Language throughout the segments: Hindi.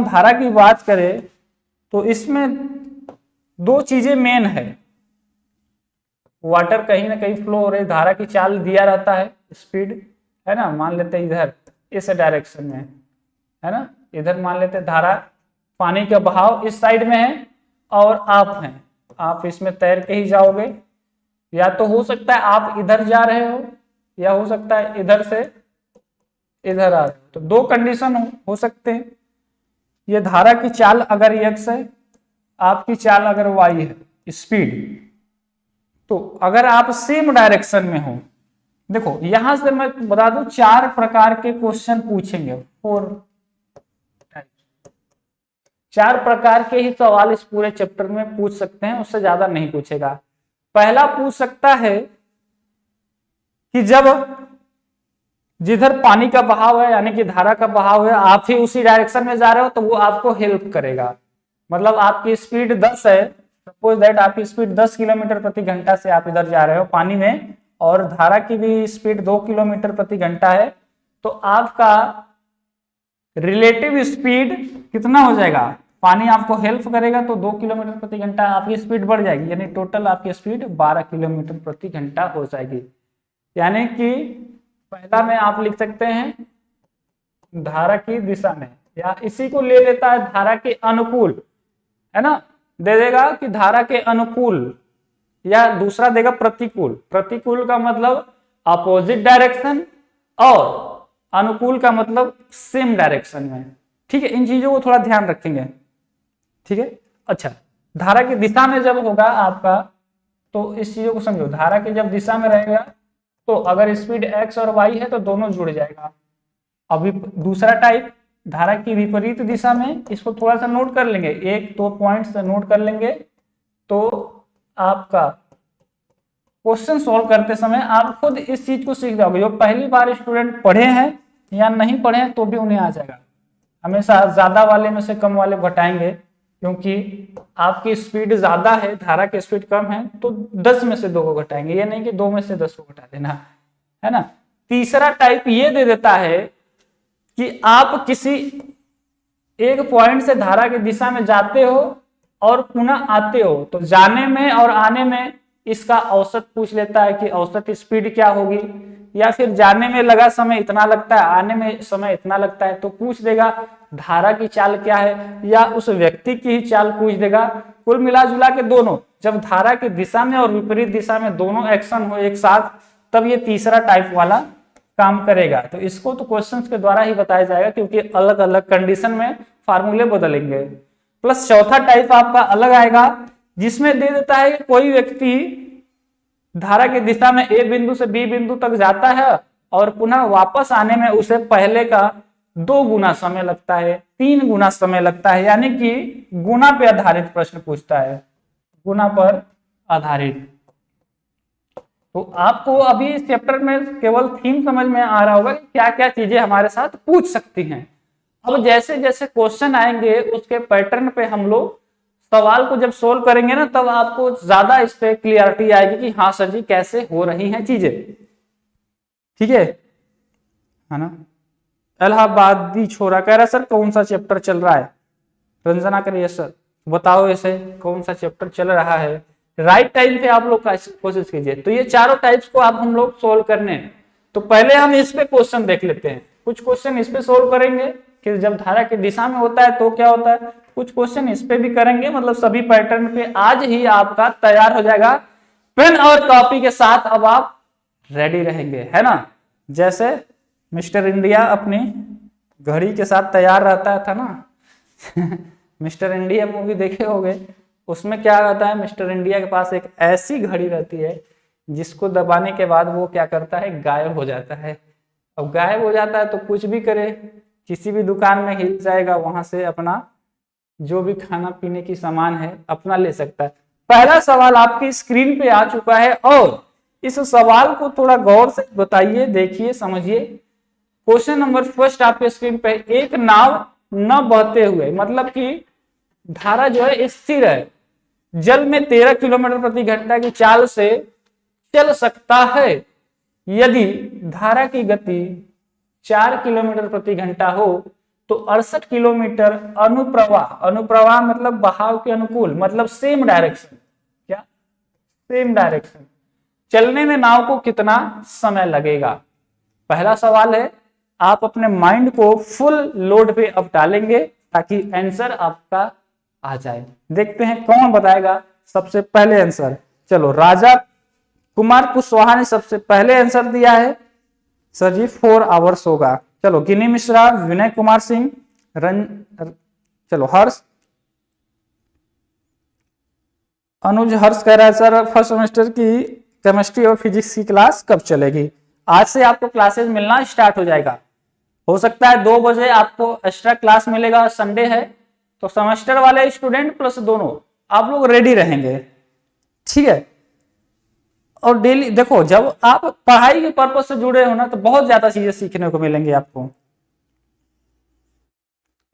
धारा की बात करें तो इसमें दो चीजें मेन है। वाटर कहीं ना कहीं फ्लो हो रही, धारा की चाल दिया रहता है, स्पीड है ना, मान लेते हैं इधर इस डायरेक्शन में है ना, इधर मान लेते हैं धारा, पानी का बहाव इस साइड में है और आप हैं, आप इसमें तैर के ही जाओगे, या तो हो सकता है आप इधर जा रहे हो या हो सकता है इधर से इधर आ रहे हो, तो दो कंडीशन हो सकते हैं। ये धारा की चाल अगर x है, आपकी चाल अगर y है स्पीड, तो अगर आप सेम डायरेक्शन में हो, देखो यहां से मैं बता दूं 4 प्रकार के क्वेश्चन पूछेंगे, 4 प्रकार के ही सवाल इस पूरे चैप्टर में पूछ सकते हैं, उससे ज्यादा नहीं पूछेगा। पहला पूछ सकता है कि जब जिधर पानी का बहाव है यानी कि धारा का बहाव है, आप ही उसी डायरेक्शन में जा रहे हो, तो वो आपको हेल्प करेगा। मतलब आपकी स्पीड 10 है, सपोज दैट आपकी स्पीड 10 किलोमीटर प्रति घंटा से आप इधर जा रहे हो पानी में, और धारा की भी स्पीड 2 किलोमीटर प्रति घंटा है, तो आपका रिलेटिव स्पीड कितना हो जाएगा, पानी आपको हेल्प करेगा तो 2 किलोमीटर प्रति घंटा आपकी स्पीड बढ़ जाएगी, यानी टोटल आपकी स्पीड 12 किलोमीटर प्रति घंटा हो जाएगी। यानी कि पहला में आप लिख सकते हैं धारा की दिशा में, या इसी को ले लेता है धारा के अनुकूल, है ना, दे देगा कि धारा के अनुकूल, या दूसरा देगा प्रतिकूल। प्रतिकूल का मतलब अपोजिट डायरेक्शन और अनुकूल का मतलब सेम डायरेक्शन में। ठीक है, इन चीजों को थोड़ा ध्यान रखेंगे। ठीक है, अच्छा, धारा की दिशा में जब होगा आपका, तो इस चीजों को समझो, धारा की जब दिशा में रहेगा तो अगर स्पीड x और y है तो दोनों जुड़ जाएगा। अभी दूसरा टाइप धारा की विपरीत दिशा में, इसको थोड़ा सा नोट कर लेंगे, 1-2 पॉइंट्स नोट कर लेंगे, तो आपका क्वेश्चन सॉल्व करते समय आप खुद इस चीज को सीख जाओगे। जो पहली बार स्टूडेंट पढ़े हैं या नहीं पढ़े हैं तो भी उन्हें आ जाएगा। हमेशा ज्यादा वाले में से कम वाले घटाएंगे, क्योंकि आपकी स्पीड ज्यादा है, धारा की स्पीड कम है, तो 10 में से 2 को घटाएंगे, ये नहीं कि 2 में से 10 को घटा देना, है ना। तीसरा टाइप ये दे देता है कि आप किसी एक पॉइंट से धारा की दिशा में जाते हो और पुनः आते हो, तो जाने में और आने में इसका औसत पूछ लेता है कि औसत स्पीड क्या होगी, या फिर जाने में लगा समय इतना लगता है, आने में समय इतना लगता है, तो पूछ देगा धारा की चाल क्या है, या उस व्यक्ति की ही चाल पूछ देगा। कुल मिला जुला के दोनों, जब धारा की दिशा में और विपरीत दिशा में दोनों एक्शन हो एक साथ, तब ये तीसरा टाइप वाला काम करेगा। तो इसको तो क्वेश्चंस के द्वारा ही बताया जाएगा, क्योंकि अलग अलग कंडीशन में फार्मूले बदलेंगे। प्लस चौथा टाइप आपका अलग आएगा, जिसमें दे देता है कि कोई व्यक्ति धारा की दिशा में ए बिंदु से बी बिंदु तक जाता है और पुनः वापस आने में उसे पहले का 2 गुना समय लगता है, 3 गुना समय लगता है, यानी कि गुना पे आधारित प्रश्न पूछता है, गुना पर आधारित। तो आपको अभी इस चैप्टर में केवल थीम समझ में आ रहा होगा कि क्या क्या चीजें हमारे साथ पूछ सकती हैं। अब जैसे जैसे क्वेश्चन आएंगे उसके पैटर्न पे हम लोग सवाल को जब सोल्व करेंगे ना, तब आपको ज्यादा इस पे क्लियरिटी आएगी कि हाँ सर जी कैसे हो रही हैं चीजें। ठीक है ना। इलाहाबादी छोरा कह रहा है सर कौन सा चैप्टर चल रहा है, रंजना करिए सर बताओ ऐसे कौन सा चैप्टर चल रहा है। राइट टाइम पे आप लोग कोशिश कीजिए। तो ये चारों टाइप्स को आप हम लोग सोल्व करने हैं। तो पहले हम इस पे क्वेश्चन देख लेते हैं, कुछ क्वेश्चन इस पे सोल्व करेंगे कि जब धारा की दिशा में होता है तो क्या होता है, कुछ क्वेश्चन इस पे भी करेंगे। मतलब सभी पैटर्न पे आज ही आपका तैयार हो जाएगा, पेन और कॉपी के साथ अब आप रेडी रहेंगे, है ना। जैसे मिस्टर इंडिया अपनी घड़ी के साथ तैयार रहता था ना मिस्टर इंडिया मूवी देखे होंगे, उसमें क्या होता है, मिस्टर इंडिया के पास एक ऐसी घड़ी रहती है जिसको दबाने के बाद वो क्या करता है, गायब हो जाता है। अब गायब हो जाता है तो कुछ भी करे, किसी भी दुकान में हिल जाएगा, वहां से अपना जो भी खाना पीने की सामान है अपना ले सकता है। पहला सवाल आपकी स्क्रीन पे आ चुका है और इस सवाल को थोड़ा गौर से बताइए, देखिए, समझिए। क्वेश्चन नंबर फर्स्ट आपके स्क्रीन पे, एक नाव न बहते हुए, मतलब कि धारा जो है स्थिर है, जल में 13 किलोमीटर प्रति घंटा की चाल से चल सकता है यदि धारा की गति 4 किलोमीटर प्रति घंटा हो तो 68 किलोमीटर अनुप्रवाह, अनुप्रवाह मतलब बहाव के अनुकूल, मतलब सेम डायरेक्शन, क्या सेम डायरेक्शन, चलने में नाव को कितना समय लगेगा। पहला सवाल है, आप अपने माइंड को फुल लोड पे अब डालेंगे ताकि आंसर आपका आ जाए। देखते हैं कौन बताएगा सबसे पहले आंसर। चलो, राजा कुमार कुशवाहा ने सबसे पहले आंसर दिया है सर जी 4 आवर्स होगा। चलो, गिनी मिश्रा, विनय कुमार सिंह, चलो हर्ष, अनुज हर्ष कह रहा है सर फर्स्ट सेमेस्टर की केमिस्ट्री और फिजिक्स की क्लास कब चलेगी। आज से आपको क्लासेस मिलना स्टार्ट हो जाएगा। हो सकता है 2 बजे आपको एक्स्ट्रा क्लास मिलेगा, संडे है तो सेमेस्टर वाले स्टूडेंट प्लस दोनों आप लोग रेडी रहेंगे, ठीक है। और डेली देखो, जब आप पढ़ाई के पर्पज से जुड़े हो ना तो बहुत ज्यादा चीजें सीखने को मिलेंगी आपको।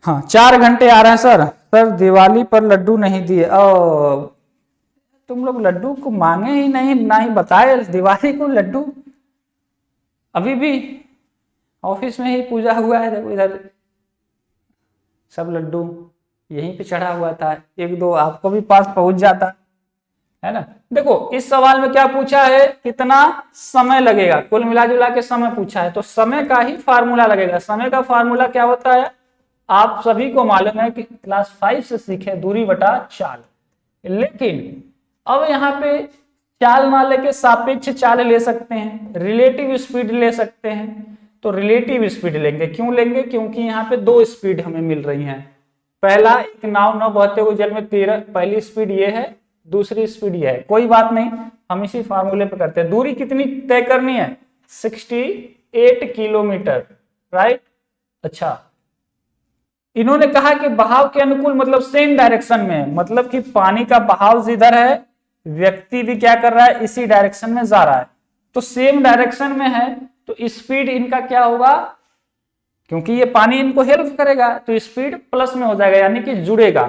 हाँ, 4 घंटे आ रहे हैं सर। सर दिवाली पर लड्डू नहीं दिए, तुम लोग लड्डू को मांगे ही नहीं, ना ही बताए दिवाली को लड्डू। अभी भी ऑफिस में ही पूजा हुआ है, देखो इधर सब लड्डू यहीं पे चढ़ा हुआ था, 1-2 आपको भी पास पहुंच जाता है ना। देखो इस सवाल में क्या पूछा है, कितना समय लगेगा, कुल मिला जुला के समय पूछा है, तो समय का ही फार्मूला लगेगा। समय का फार्मूला क्या होता है, आप सभी को मालूम है कि क्लास 5 से सीखे, दूरी बटा चाल। लेकिन अब यहाँ पे चाल ना लेके सापेक्ष चाल ले सकते हैं, रिलेटिव स्पीड ले सकते हैं। तो रिलेटिव स्पीड लेंगे, क्यों लेंगे, क्योंकि यहाँ पे 2 स्पीड हमें मिल रही हैं। पहला, एक नाव न बहते हुए जल में 13, पहली स्पीड ये है, दूसरी स्पीड ये है। कोई बात नहीं, हम इसी फार्मूले पे करते हैं। दूरी कितनी तय करनी है, 68 किलोमीटर, राइट। अच्छा, इन्होंने कहा कि बहाव के अनुकूल मतलब सेम डायरेक्शन में, मतलब कि पानी का बहाव जिधर है व्यक्ति भी क्या कर रहा है, इसी डायरेक्शन में जा रहा है, तो सेम डायरेक्शन में है तो स्पीड इनका क्या होगा, क्योंकि ये पानी इनको हेल्प करेगा तो स्पीड प्लस में हो जाएगा, यानी कि जुड़ेगा।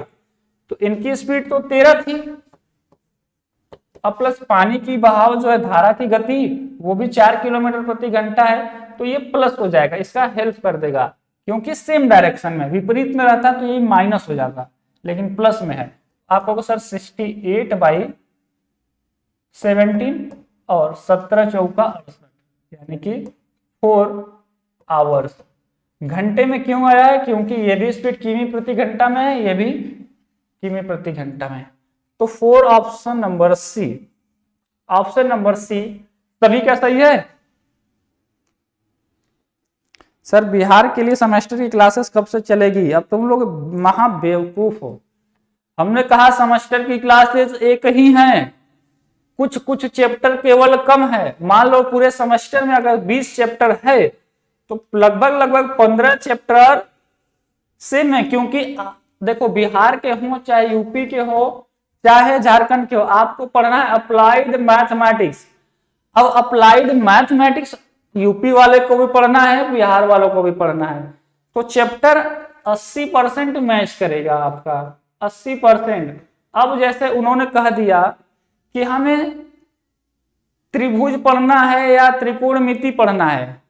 तो इनकी स्पीड तो 13 थी, अब प्लस पानी की बहाव जो है, धारा की गति वो भी 4 किलोमीटर प्रति घंटा है, तो ये प्लस हो जाएगा, इसका हेल्प कर देगा, क्योंकि सेम डायरेक्शन में। विपरीत में रहता तो ये माइनस हो जाता, लेकिन प्लस में है। आपको सर 68/17 और 17 चौका 68, यानी कि 4 आवर्स। घंटे में क्यों आया है, क्योंकि ये भी स्पीड किमी प्रति घंटा में है, ये भी किमी प्रति घंटा में है। तो 4 option number C, option number C सभी क्या सही है। सर बिहार के लिए सेमेस्टर की क्लासेस कब से चलेगी, अब तुम लोग महा बेवकूफ हो। हमने कहा सेमेस्टर की क्लासेस एक ही हैं, कुछ कुछ चैप्टर केवल कम है। मान लो पूरे सेमेस्टर में अगर 20 चैप्टर है तो लगभग 15 चैप्टर सेम है, क्योंकि देखो बिहार के हो चाहे यूपी के हो चाहे झारखंड के हो, आपको पढ़ना है अप्लाइड मैथमेटिक्स। अब अप्लाइड मैथमेटिक्स यूपी वाले को भी पढ़ना है, बिहार वालों को भी पढ़ना है, तो चैप्टर 80% मैच करेगा आपका, 80%। अब जैसे उन्होंने कह दिया कि हमें त्रिभुज पढ़ना है या त्रिकोणमिति पढ़ना है,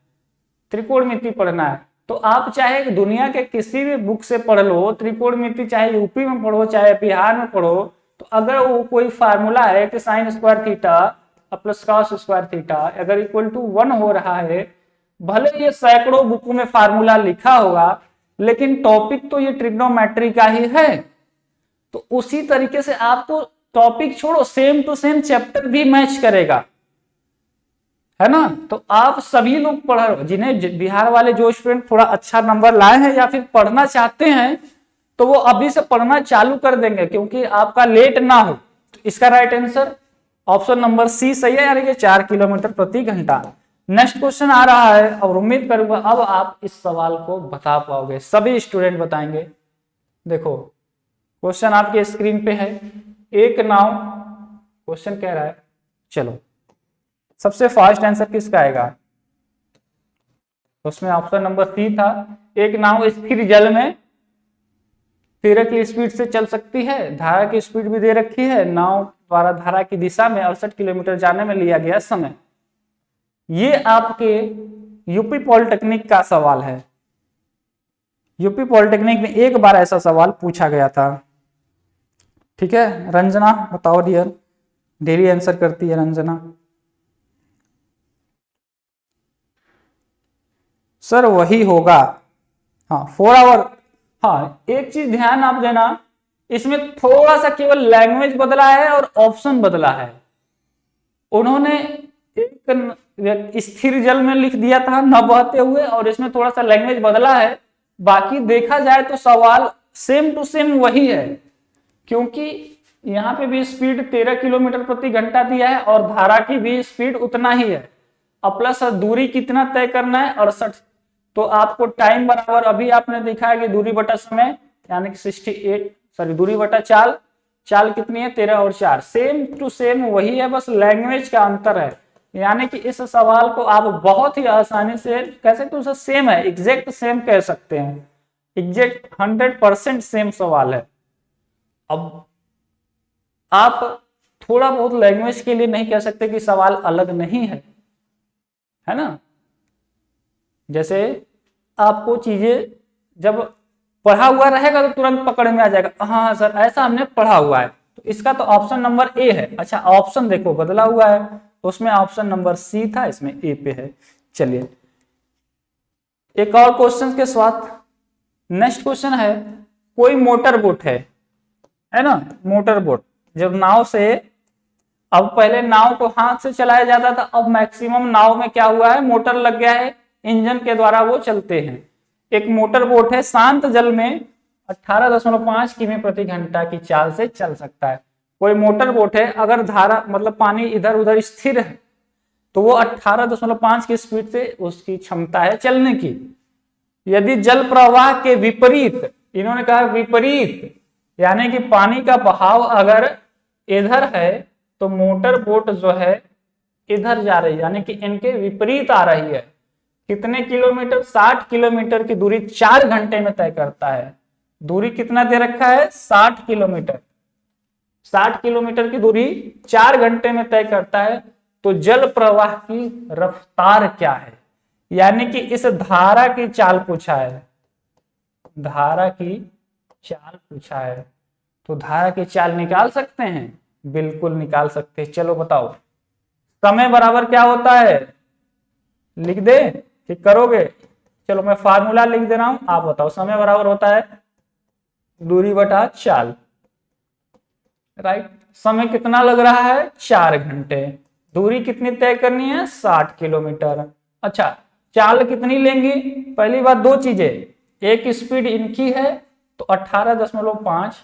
त्रिकोणमिति पढ़ना है, तो आप चाहे दुनिया के किसी भी बुक से पढ़ लो त्रिकोणमिति, चाहे यूपी में पढ़ो चाहे बिहार में पढ़ो, तो अगर वो कोई फार्मूला है कि sine square theta plus cos square theta अगर इक्वल टू 1 हो रहा है, भले ये सैकड़ों बुक में फार्मूला लिखा होगा, लेकिन टॉपिक तो ये ट्रिग्नोमेट्री का ही है। तो उसी तरीके से आपको टॉपिक छोड़ो, सेम टू सेम चैप्टर भी मैच करेगा, है ना। तो आप सभी लोग पढ़ रहे हो, जिन्हें बिहार वाले जो स्टूडेंट थोड़ा अच्छा नंबर लाए हैं या फिर पढ़ना चाहते हैं, तो वो अभी से पढ़ना चालू कर देंगे, क्योंकि आपका लेट ना हो। तो इसका right answer option number C सही है, यानी कि 4 किलोमीटर प्रति घंटा। नेक्स्ट क्वेश्चन आ रहा है और उम्मीद करूंगा अब आप इस सवाल को बता पाओगे, सभी स्टूडेंट बताएंगे। देखो क्वेश्चन आपके स्क्रीन पे है, एक नाव, क्वेश्चन कह रहा है, चलो सबसे फास्ट आंसर किसका आएगा, उसमें ऑप्शन नंबर सी था, एक नाव स्थिर जल में 13 की स्पीड से चल सकती है, धारा की स्पीड भी दे रखी है, नाव द्वारा धारा की दिशा में 68 किलोमीटर जाने में लिया गया समय। ये आपके यूपी पॉलिटेक्निक का सवाल है, यूपी पॉलिटेक्निक में एक बार ऐसा सवाल पूछा गया था। ठीक है, रंजना बताओ डियर, डेली आंसर करती है रंजना। सर वही होगा, हाँ 4 आवर। हाँ एक चीज ध्यान आप देना, इसमें थोड़ा सा केवल लैंग्वेज बदला है और ऑप्शन बदला है। उन्होंने एक स्थिर जल में लिख दिया था न बहते हुए, और इसमें थोड़ा सा लैंग्वेज बदला है। बाकी देखा जाए तो सवाल सेम टू सेम वही है, क्योंकि यहाँ पे भी स्पीड 13 किलोमीटर प्रति घंटा दिया है और धारा की भी स्पीड उतना ही है। अब प्लस दूरी कितना तय करना है 68, तो आपको टाइम बराबर अभी आपने देखा है कि दूरी बटा समय यानी कि 68, सॉरी दूरी बटा चाल, चाल कितनी है 13 और 4, सेम टू सेम वही है, बस लैंग्वेज का अंतर है। यानी कि इस सवाल को आप बहुत ही आसानी से कह सकते हो, सेम है, एग्जैक्ट सेम कह सकते हैं, एग्जैक्ट 100% सेम सवाल है। अब आप थोड़ा बहुत लैंग्वेज के लिए नहीं कह सकते कि सवाल अलग नहीं है ना। जैसे आपको चीजें जब पढ़ा हुआ रहेगा तो तुरंत पकड़ में आ जाएगा, हाँ सर ऐसा हमने पढ़ा हुआ है, तो इसका तो ऑप्शन नंबर ए है। अच्छा ऑप्शन देखो बदला हुआ है, उसमें ऑप्शन नंबर सी था, इसमें ए पे है। चलिए एक और क्वेश्चन के साथ, नेक्स्ट क्वेश्चन है, कोई मोटर बोट है ना, मोटर बोट जब नाव से, अब पहले नाव को हाथ से चलाया जाता था, अब मैक्सिमम नाव में क्या हुआ है, मोटर लग गया है, इंजन के द्वारा वो चलते हैं। एक मोटर बोट है, शांत जल में 18.5 किमी प्रति घंटा की चाल से चल सकता है। कोई मोटर बोट है, अगर धारा मतलब पानी इधर उधर स्थिर है तो वो 18.5 की स्पीड से उसकी क्षमता है चलने की। यदि जल प्रवाह के विपरीत, इन्होंने कहा विपरीत, यानी कि पानी का बहाव अगर इधर है तो मोटर बोट जो है इधर जा रही है, यानी कि इनके विपरीत आ रही है। कितने किलोमीटर, 60 किलोमीटर की दूरी 4 घंटे में तय करता है। दूरी कितना दे रखा है, 60 किलोमीटर, 60 किलोमीटर की दूरी 4 घंटे में तय करता है। तो जल प्रवाह की रफ्तार क्या है, यानी कि इस धारा की चाल पूछा है, धारा की चाल पूछा है। तो धारा की चाल निकाल सकते हैं, बिल्कुल निकाल सकते हैं। चलो बताओ समय बराबर क्या होता है, लिख दे कि करोगे? चलो मैं फार्मूला लिख दे रहा हूं, आप बताओ। समय बराबर होता है दूरी बटा चाल, राइट। समय कितना लग रहा है, 4 घंटे। दूरी कितनी तय करनी है, 60 किलोमीटर। अच्छा चाल कितनी लेंगी, पहली बात 2 चीजें, एक स्पीड इनकी है तो 18.5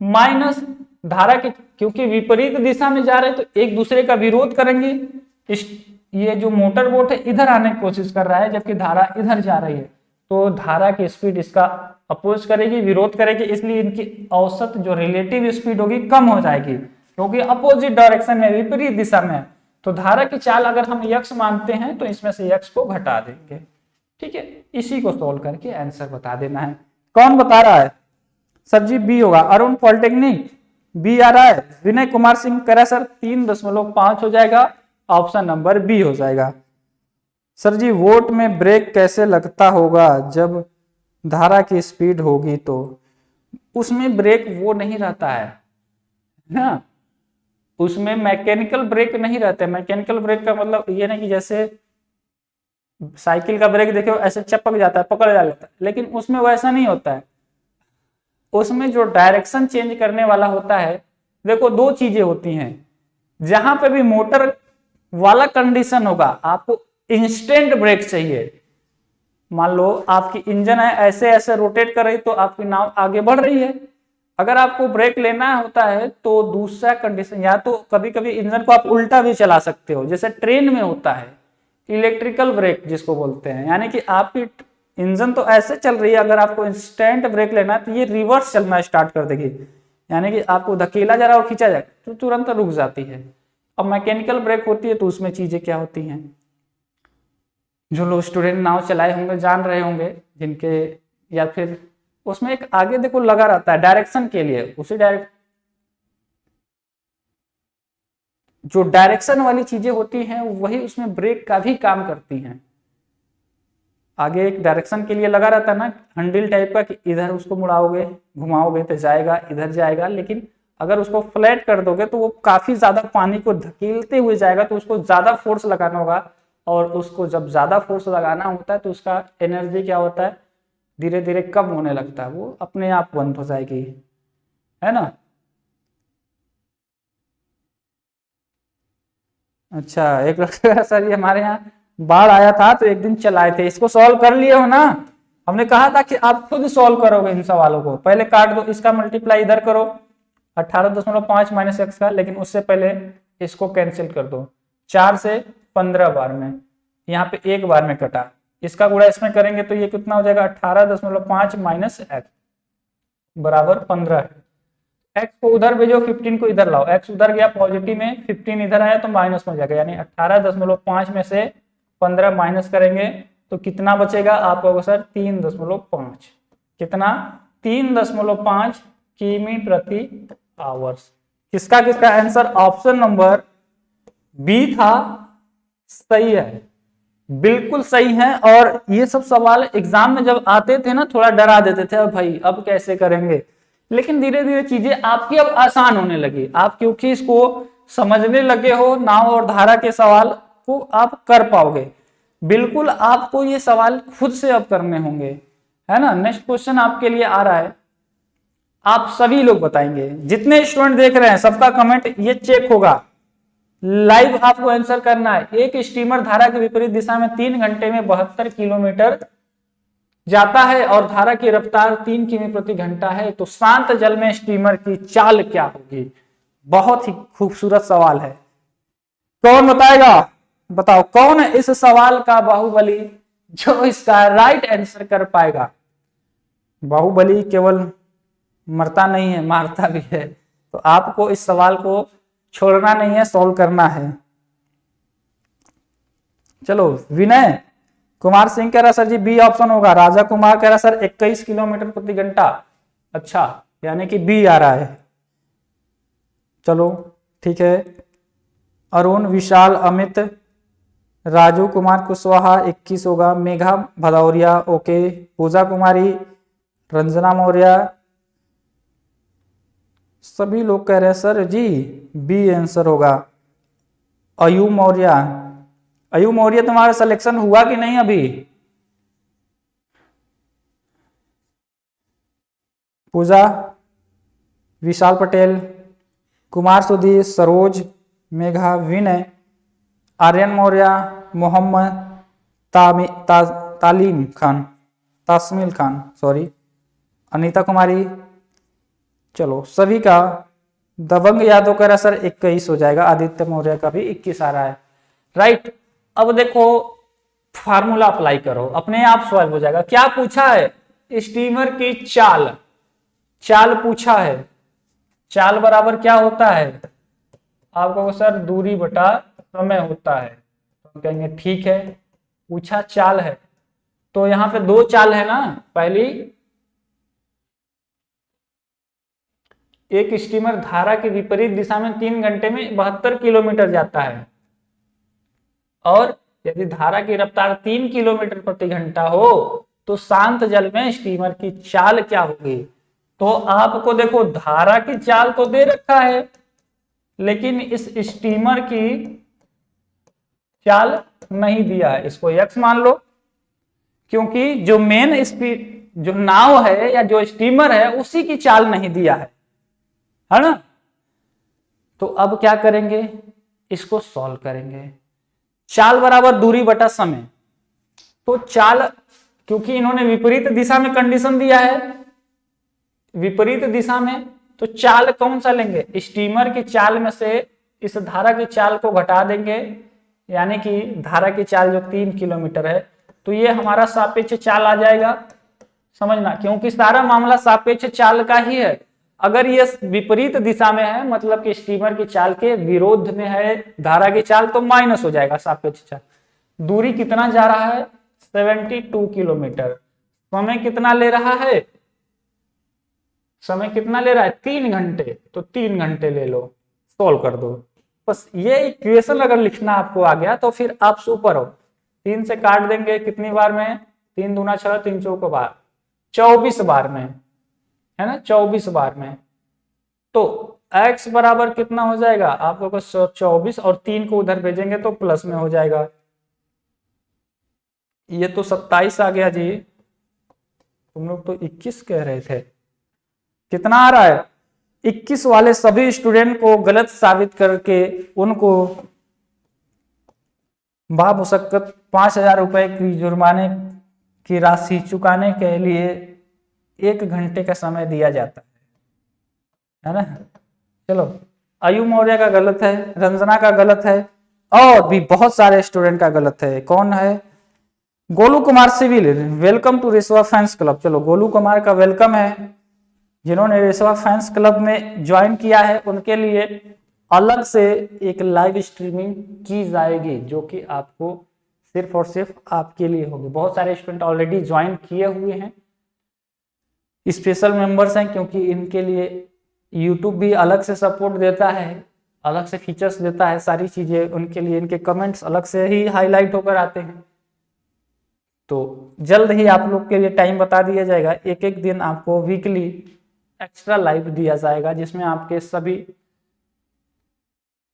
माइनस धारा के, क्योंकि विपरीत दिशा में जा रहे हैं तो एक दूसरे का विरोध करेंगे। ये जो मोटर बोट है इधर आने की कोशिश कर रहा है जबकि धारा इधर जा रही है, तो धारा की स्पीड इसका अपोज करेगी, विरोध करेगी, इसलिए इनकी औसत जो रिलेटिव स्पीड होगी कम हो जाएगी, क्योंकि अपोजिट डायरेक्शन में, विपरीत दिशा में। तो धारा की चाल अगर हम यक्स मानते हैं तो इसमें से यक्स को घटा देंगे। ठीक है, इसी को सोल्व करके आंसर बता देना है। कौन बता रहा है सर जी? बी होगा, अरुण पॉलिटेक्निक बी आ रहा है। विनय कुमार सिंह करा सर 3.5 हो जाएगा, ऑप्शन नंबर बी हो जाएगा। सर जी वोट में ब्रेक कैसे लगता होगा जब धारा की स्पीड होगी? तो उसमें ब्रेक वो नहीं रहता है ना, उसमें मैकेनिकल ब्रेक नहीं रहता है। मैकेनिकल ब्रेक का मतलब ये नहीं कि जैसे साइकिल का ब्रेक देखो ऐसे चपक जाता है, पकड़ जाता है, लेकिन उसमें वैसा नहीं होता है। उसमें जो डायरेक्शन चेंज करने वाला होता है, देखो 2 चीजें होती हैं। जहां पे भी मोटर वाला कंडीशन होगा, आपको इंस्टेंट ब्रेक चाहिए। मान लो आपकी इंजन है, ऐसे ऐसे रोटेट कर रही तो आपकी नाव आगे बढ़ रही है। अगर आपको ब्रेक लेना होता है तो दूसरा कंडीशन, या तो कभी कभी इंजन को आप उल्टा भी चला सकते हो, जैसे ट्रेन में होता है इलेक्ट्रिकल ब्रेक जिसको बोलते हैं, यानी कि आपकी इंजन तो ऐसे चल रही है, अगर आपको इंस्टेंट ब्रेक लेना है तो ये रिवर्स चलना स्टार्ट कर देगी, यानी कि आपको धकेला जा रहा है और खींचा जाए तो तुरंत रुक जाती है। अब मैकेनिकल ब्रेक होती है तो उसमें चीजें क्या होती हैं, जो लोग स्टूडेंट नाव चलाए होंगे जान रहे होंगे, जिनके, या फिर उसमें एक आगे देखो लगा रहता है डायरेक्शन के लिए, उसी जो डायरेक्शन वाली चीजें होती हैं वही उसमें ब्रेक का भी काम करती हैं। आगे एक डायरेक्शन के लिए लगा रहता है ना हैंडल टाइप का, कि इधर उसको मुड़ाओगे घुमाओगे तो जाएगा, इधर जाएगा। लेकिन अगर उसको फ्लैट कर दोगे तो वो काफी ज्यादा पानी को धकेलते हुए जाएगा, तो उसको ज्यादा फोर्स लगाना होगा। और उसको जब ज्यादा फोर्स लगाना होता है तो उसका एनर्जी क्या होता है, धीरे धीरे कम होने लगता है, वो अपने आप बंद हो जाएगी, है ना। अच्छा, एक लड़का सर ये हमारे यहाँ बाढ़ आया था तो एक दिन चलाए थे, इसको सॉल्व कर लिए हो ना। हमने कहा था कि आप खुद सॉल्व करोगे इन सवालों को, पहले काट दो, इसका मल्टीप्लाई इधर करो 18.5 माइनस एक्स का, लेकिन उससे पहले इसको कैंसिल कर दो 4 से 15 बार में, यहाँ पे एक बार में कटा, इसका गुणा इसमें करेंगे तो ये कितना हो जाएगा 18.5 माइनस एक्स बराबर 15 है। एक्स को उधर भेजो, 15 को इधर लाओ, एक्स उधर गया पॉजिटिव में, 15 इधर आया तो माइनस में जाएगा, यानी 18.5 में से 15 माइनस करेंगे तो कितना बचेगा आपको सर 3.5, कितना 3.5 किमी प्रति आवर्स। किसका किसका आंसर ऑप्शन नंबर बी था, सही है, बिल्कुल सही है। और ये सब सवाल एग्जाम में जब आते थे ना थोड़ा डरा देते थे, अब भाई अब कैसे करेंगे, लेकिन धीरे धीरे चीजें आपकी अब आसान होने लगी, आप क्योंकि इसको समझने लगे हो, नाव और धारा के सवाल को आप कर पाओगे। बिल्कुल आपको ये सवाल खुद से अब करने होंगे, है ना। नेक्स्ट क्वेश्चन आपके लिए आ रहा है, आप सभी लोग बताएंगे, जितने स्टूडेंट देख रहे हैं सबका कमेंट ये चेक होगा, लाइव आपको आंसर करना है। एक स्टीमर धारा के विपरीत दिशा में 3 घंटे में 72 किलोमीटर जाता है और धारा की रफ्तार 3 किमी प्रति घंटा है, तो शांत जल में स्टीमर की चाल क्या होगी। बहुत ही खूबसूरत सवाल है, कौन बताएगा, बताओ कौन है इस सवाल का बाहुबली जो इसका राइट आंसर कर पाएगा। बाहुबली केवल मरता नहीं है, मारता भी है, तो आपको इस सवाल को छोड़ना नहीं है, सॉल्व करना है। चलो, विनय कुमार सिंह कह रहा सर जी बी ऑप्शन होगा। राजा कुमार कह रहा सर 21 किलोमीटर प्रति घंटा, अच्छा यानी कि बी आ रहा है। चलो ठीक है, अरुण विशाल अमित राजू कुमार कुशवाहा 21 होगा। मेघा भदौरिया ओके, पूजा कुमारी रंजना मौर्य, सभी लोग कह रहे हैं सर जी बी आंसर होगा। अयू मौर्य, अयू मौर्य तुम्हारा सिलेक्शन हुआ कि नहीं अभी। पूजा, विशाल पटेल, कुमार सुधीर, सरोज, मेघा, विनय, आर्यन मौर्य, मोहम्मद तालीम खान, तास्मिल खान सॉरी, अनीता कुमारी। चलो सभी का, दबंग यादव कह रहा सर 21 हो जाएगा। आदित्य मौर्य का भी 21 आ रहा है, राइट। अब देखो फार्मूला अप्लाई करो, अपने आप सॉल्व हो जाएगा। क्या पूछा है, स्टीमर की चाल, चाल पूछा है। चाल बराबर क्या होता है आपको सर, दूरी बटा समय होता है। तो कहेंगे ठीक है, पूछा चाल है, तो यहां पे 2 चाल है ना। पहली, एक स्टीमर धारा के विपरीत दिशा में 3 घंटे में 72 किलोमीटर जाता है, और यदि धारा की रफ्तार 3 किलोमीटर प्रति घंटा हो तो शांत जल में स्टीमर की चाल क्या होगी। तो आपको देखो धारा की चाल तो दे रखा है, लेकिन इस स्टीमर की चाल नहीं दिया है, इसको x मान लो, क्योंकि जो मेन स्पीड जो नाव है या जो स्टीमर है उसी की चाल नहीं दिया है ना। तो अब क्या करेंगे, इसको सॉल्व करेंगे। चाल बराबर दूरी बटा समय, तो चाल, क्योंकि इन्होंने विपरीत दिशा में कंडीशन दिया है, विपरीत दिशा में, तो चाल कौन सा लेंगे, स्टीमर की चाल में से इस धारा की चाल को घटा देंगे, यानी कि धारा की चाल जो 3 किलोमीटर है, तो ये हमारा सापेक्ष चाल आ जाएगा। समझना, क्योंकि सारा मामला सापेक्ष चाल का ही है। अगर ये विपरीत दिशा में है, मतलब कि स्टीमर की चाल के विरोध में है धारा की चाल, तो माइनस हो जाएगा सापेक्ष चाल। दूरी कितना जा रहा है 72 किलोमीटर, समय कितना ले रहा है, समय कितना ले रहा है 3 घंटे, तो 3 घंटे ले लो, सॉल्व कर दो। बस ये इक्वेशन अगर लिखना आपको आ गया तो फिर आप सुपर हो। 3 से काट देंगे कितनी बार में 3 दूना 6, 3 चौको 12, 24 बार में, है ना, 24 बार में। तो x बराबर कितना हो जाएगा आप लोग को 24, और 3 को उधर भेजेंगे तो प्लस में हो जाएगा। ये तो 27 आ गया जी, तुम लोग तो 21 कह रहे थे। कितना आ रहा है? 21 वाले सभी स्टूडेंट को गलत साबित करके उनको बामुशक्कत 5,000 रुपए की जुर्माने की राशि चुकाने के लिए 1 घंटे का समय दिया जाता है ना। चलो, आयु मौर्य का गलत है, रंजना का गलत है, और भी बहुत सारे स्टूडेंट का गलत है। कौन है? Golu Kumar civil, welcome to Reswa fans club. चलो, गोलू कुमार का वेलकम है। जिन्होंने रेसवा फैंस क्लब में ज्वाइन किया है उनके लिए अलग से एक लाइव स्ट्रीमिंग की जाएगी, जो कि आपको सिर्फ और सिर्फ आपके लिए होगी। बहुत सारे स्टूडेंट ऑलरेडी ज्वाइन किए हुए हैं, स्पेशल मेंबर्स हैं, क्योंकि इनके लिए यूट्यूब भी अलग से सपोर्ट देता है, अलग से फीचर्स देता है, सारी चीजें उनके लिए, इनके कमेंट्स अलग से ही हाईलाइट होकर आते हैं। तो जल्द ही आप लोग के लिए टाइम बता दिया जाएगा, एक एक दिन आपको वीकली एक्स्ट्रा लाइव दिया जाएगा, जिसमें आपके सभी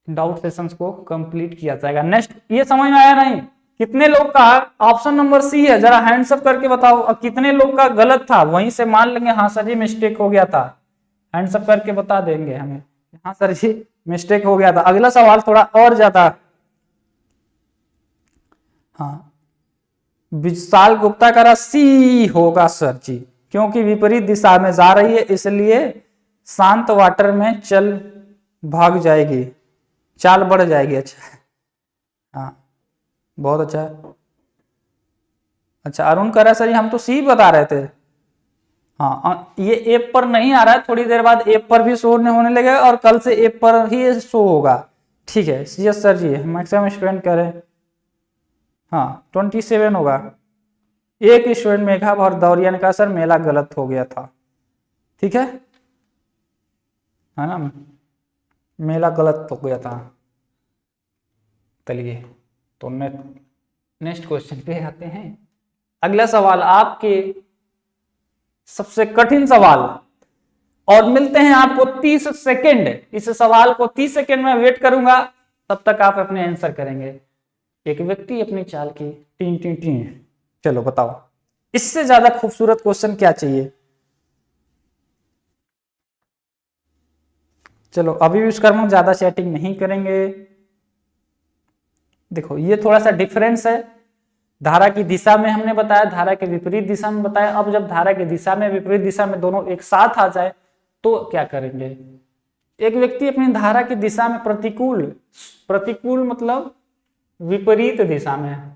डाउट सेशंस को कंप्लीट किया जाएगा। नेक्स्ट, ये समझ में आया नहीं? कितने लोग का ऑप्शन नंबर सी है, जरा हैंड्स अप करके बताओ। और कितने लोग का गलत था, वहीं से मान लेंगे हाँ सर जी मिस्टेक हो गया था, हैंड्स अप करके बता देंगे हमें, हाँ सर जी मिस्टेक हो गया था। अगला सवाल थोड़ा और ज्यादा, हाँ, विशाल गुप्ता का सी होगा सर जी, क्योंकि विपरीत दिशा में जा रही है, इसलिए शांत वाटर में चल भाग जाएगी, चाल बढ़ जाएगी। अच्छा, हाँ, बहुत अच्छा। अच्छा, अरुण कह रहा है सर हम तो सी बता रहे थे। हाँ, ये ऐप पर नहीं आ रहा है, थोड़ी देर बाद ऐप पर भी शो होने लगेगा, और कल से ऐप पर ही शो होगा। ठीक है, यस सर जी, मैक्सिमम स्टूडेंट कह रहे हैं। हाँ, 27 होगा। एक स्टूडेंट मेघा भरदौरिया ने कहा सर मेला गलत हो गया था। ठीक है ना, मेला गलत हो गया था। चलिए, तो नेक्स्ट क्वेश्चन पे आते हैं। अगला सवाल आपके सबसे कठिन सवाल, और मिलते हैं आपको 30 सेकेंड। इस सवाल को 30 सेकेंड में वेट करूंगा, तब तक आप अपने आंसर करेंगे। एक व्यक्ति अपनी चाल की टीं टीं टीं। चलो बताओ, इससे ज्यादा खूबसूरत क्वेश्चन क्या चाहिए? चलो, अभी विश्वकर्मा ज्यादा चैटिंग नहीं करेंगे। देखो, ये थोड़ा सा डिफरेंस है। धारा की दिशा में हमने बताया, धारा के विपरीत दिशा में बताया। अब जब धारा की दिशा में विपरीत दिशा में दोनों एक साथ आ जाए तो क्या करेंगे? एक व्यक्ति अपनी धारा की दिशा में प्रतिकूल मतलब विपरीत दिशा में,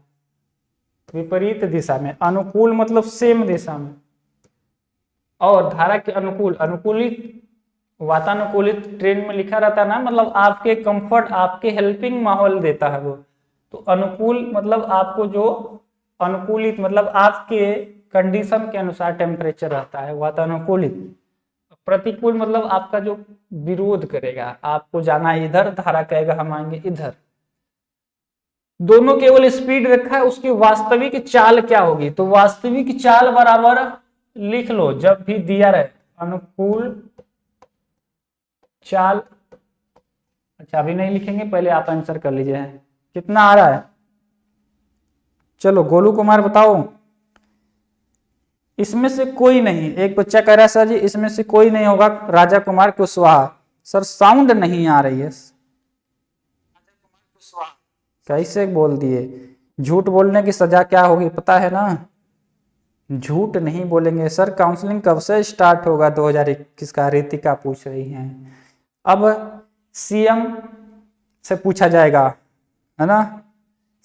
विपरीत दिशा में, अनुकूल मतलब सेम दिशा में, और धारा के अनुकूलित वातानुकूलित ट्रेन में लिखा रहता है ना, मतलब आपके कंफर्ट, आपके हेल्पिंग माहौल देता है वो। तो अनुकूल मतलब आपको जो अनुकूलित मतलब आपके कंडीशन के अनुसार टेम्परेचर रहता है, वातानुकूलित। प्रतिकूल मतलब आपका जो विरोध करेगा, आपको जाना है इधर, धारा कहेगा हम आएंगे इधर। दोनों केवल स्पीड रखा है, उसकी वास्तविक चाल क्या होगी? तो वास्तविक चाल बराबर लिख लो, जब भी दिया रहे अनुकूल चाल। अच्छा, अभी नहीं लिखेंगे, पहले आप आंसर कर लीजिए। कितना आ रहा है? चलो, गोलू कुमार बताओ। इसमें से कोई नहीं। एक बच्चा कह रहा है सर जी इसमें से कोई नहीं होगा, राजा कुमार कुशवाहा। सर साउंड नहीं आ रही है। कैसे बोल दिए? झूठ बोलने की सजा क्या होगी पता है ना? झूठ नहीं बोलेंगे। सर काउंसलिंग कब से स्टार्ट होगा? 2021 का, रितिका पूछ रही हैं। अब सीएम से पूछा जाएगा, है ना?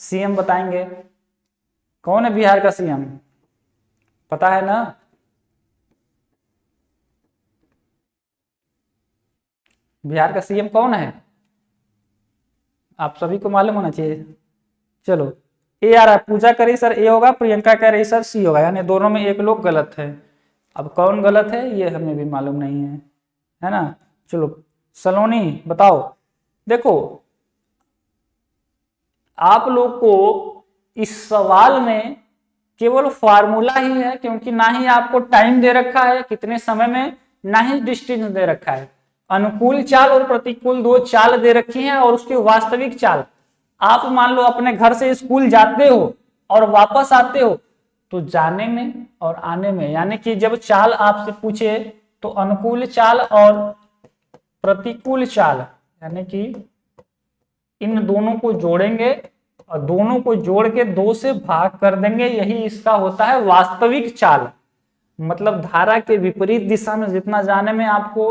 सीएम बताएंगे। कौन है बिहार का सीएम, पता है ना? बिहार का सीएम कौन है? आप सभी को मालूम होना चाहिए। चलो, ए आ रहा है, पूजा करी सर ए होगा, प्रियंका कह रही सर सी होगा, यानी दोनों में एक लोग गलत है। अब कौन गलत है ये हमें भी मालूम नहीं है ना? चलो, सलोनी बताओ। देखो, आप लोग को इस सवाल में केवल फार्मूला ही है, क्योंकि ना ही आपको टाइम दे रखा है कितने समय में, ना ही डिस्टेंस दे रखा है। अनुकूल चाल और प्रतिकूल दो चाल दे रखी हैं और उसकी वास्तविक चाल। आप मान लो अपने घर से स्कूल जाते हो और वापस आते हो, तो जाने में और आने में, यानी कि जब चाल आपसे पूछे तो अनुकूल चाल और प्रतिकूल चाल, यानी कि इन दोनों को जोड़ेंगे और दोनों को जोड़ के 2 से भाग कर देंगे, यही इसका होता है वास्तविक चाल। मतलब धारा के विपरीत दिशा में जितना जाने में आपको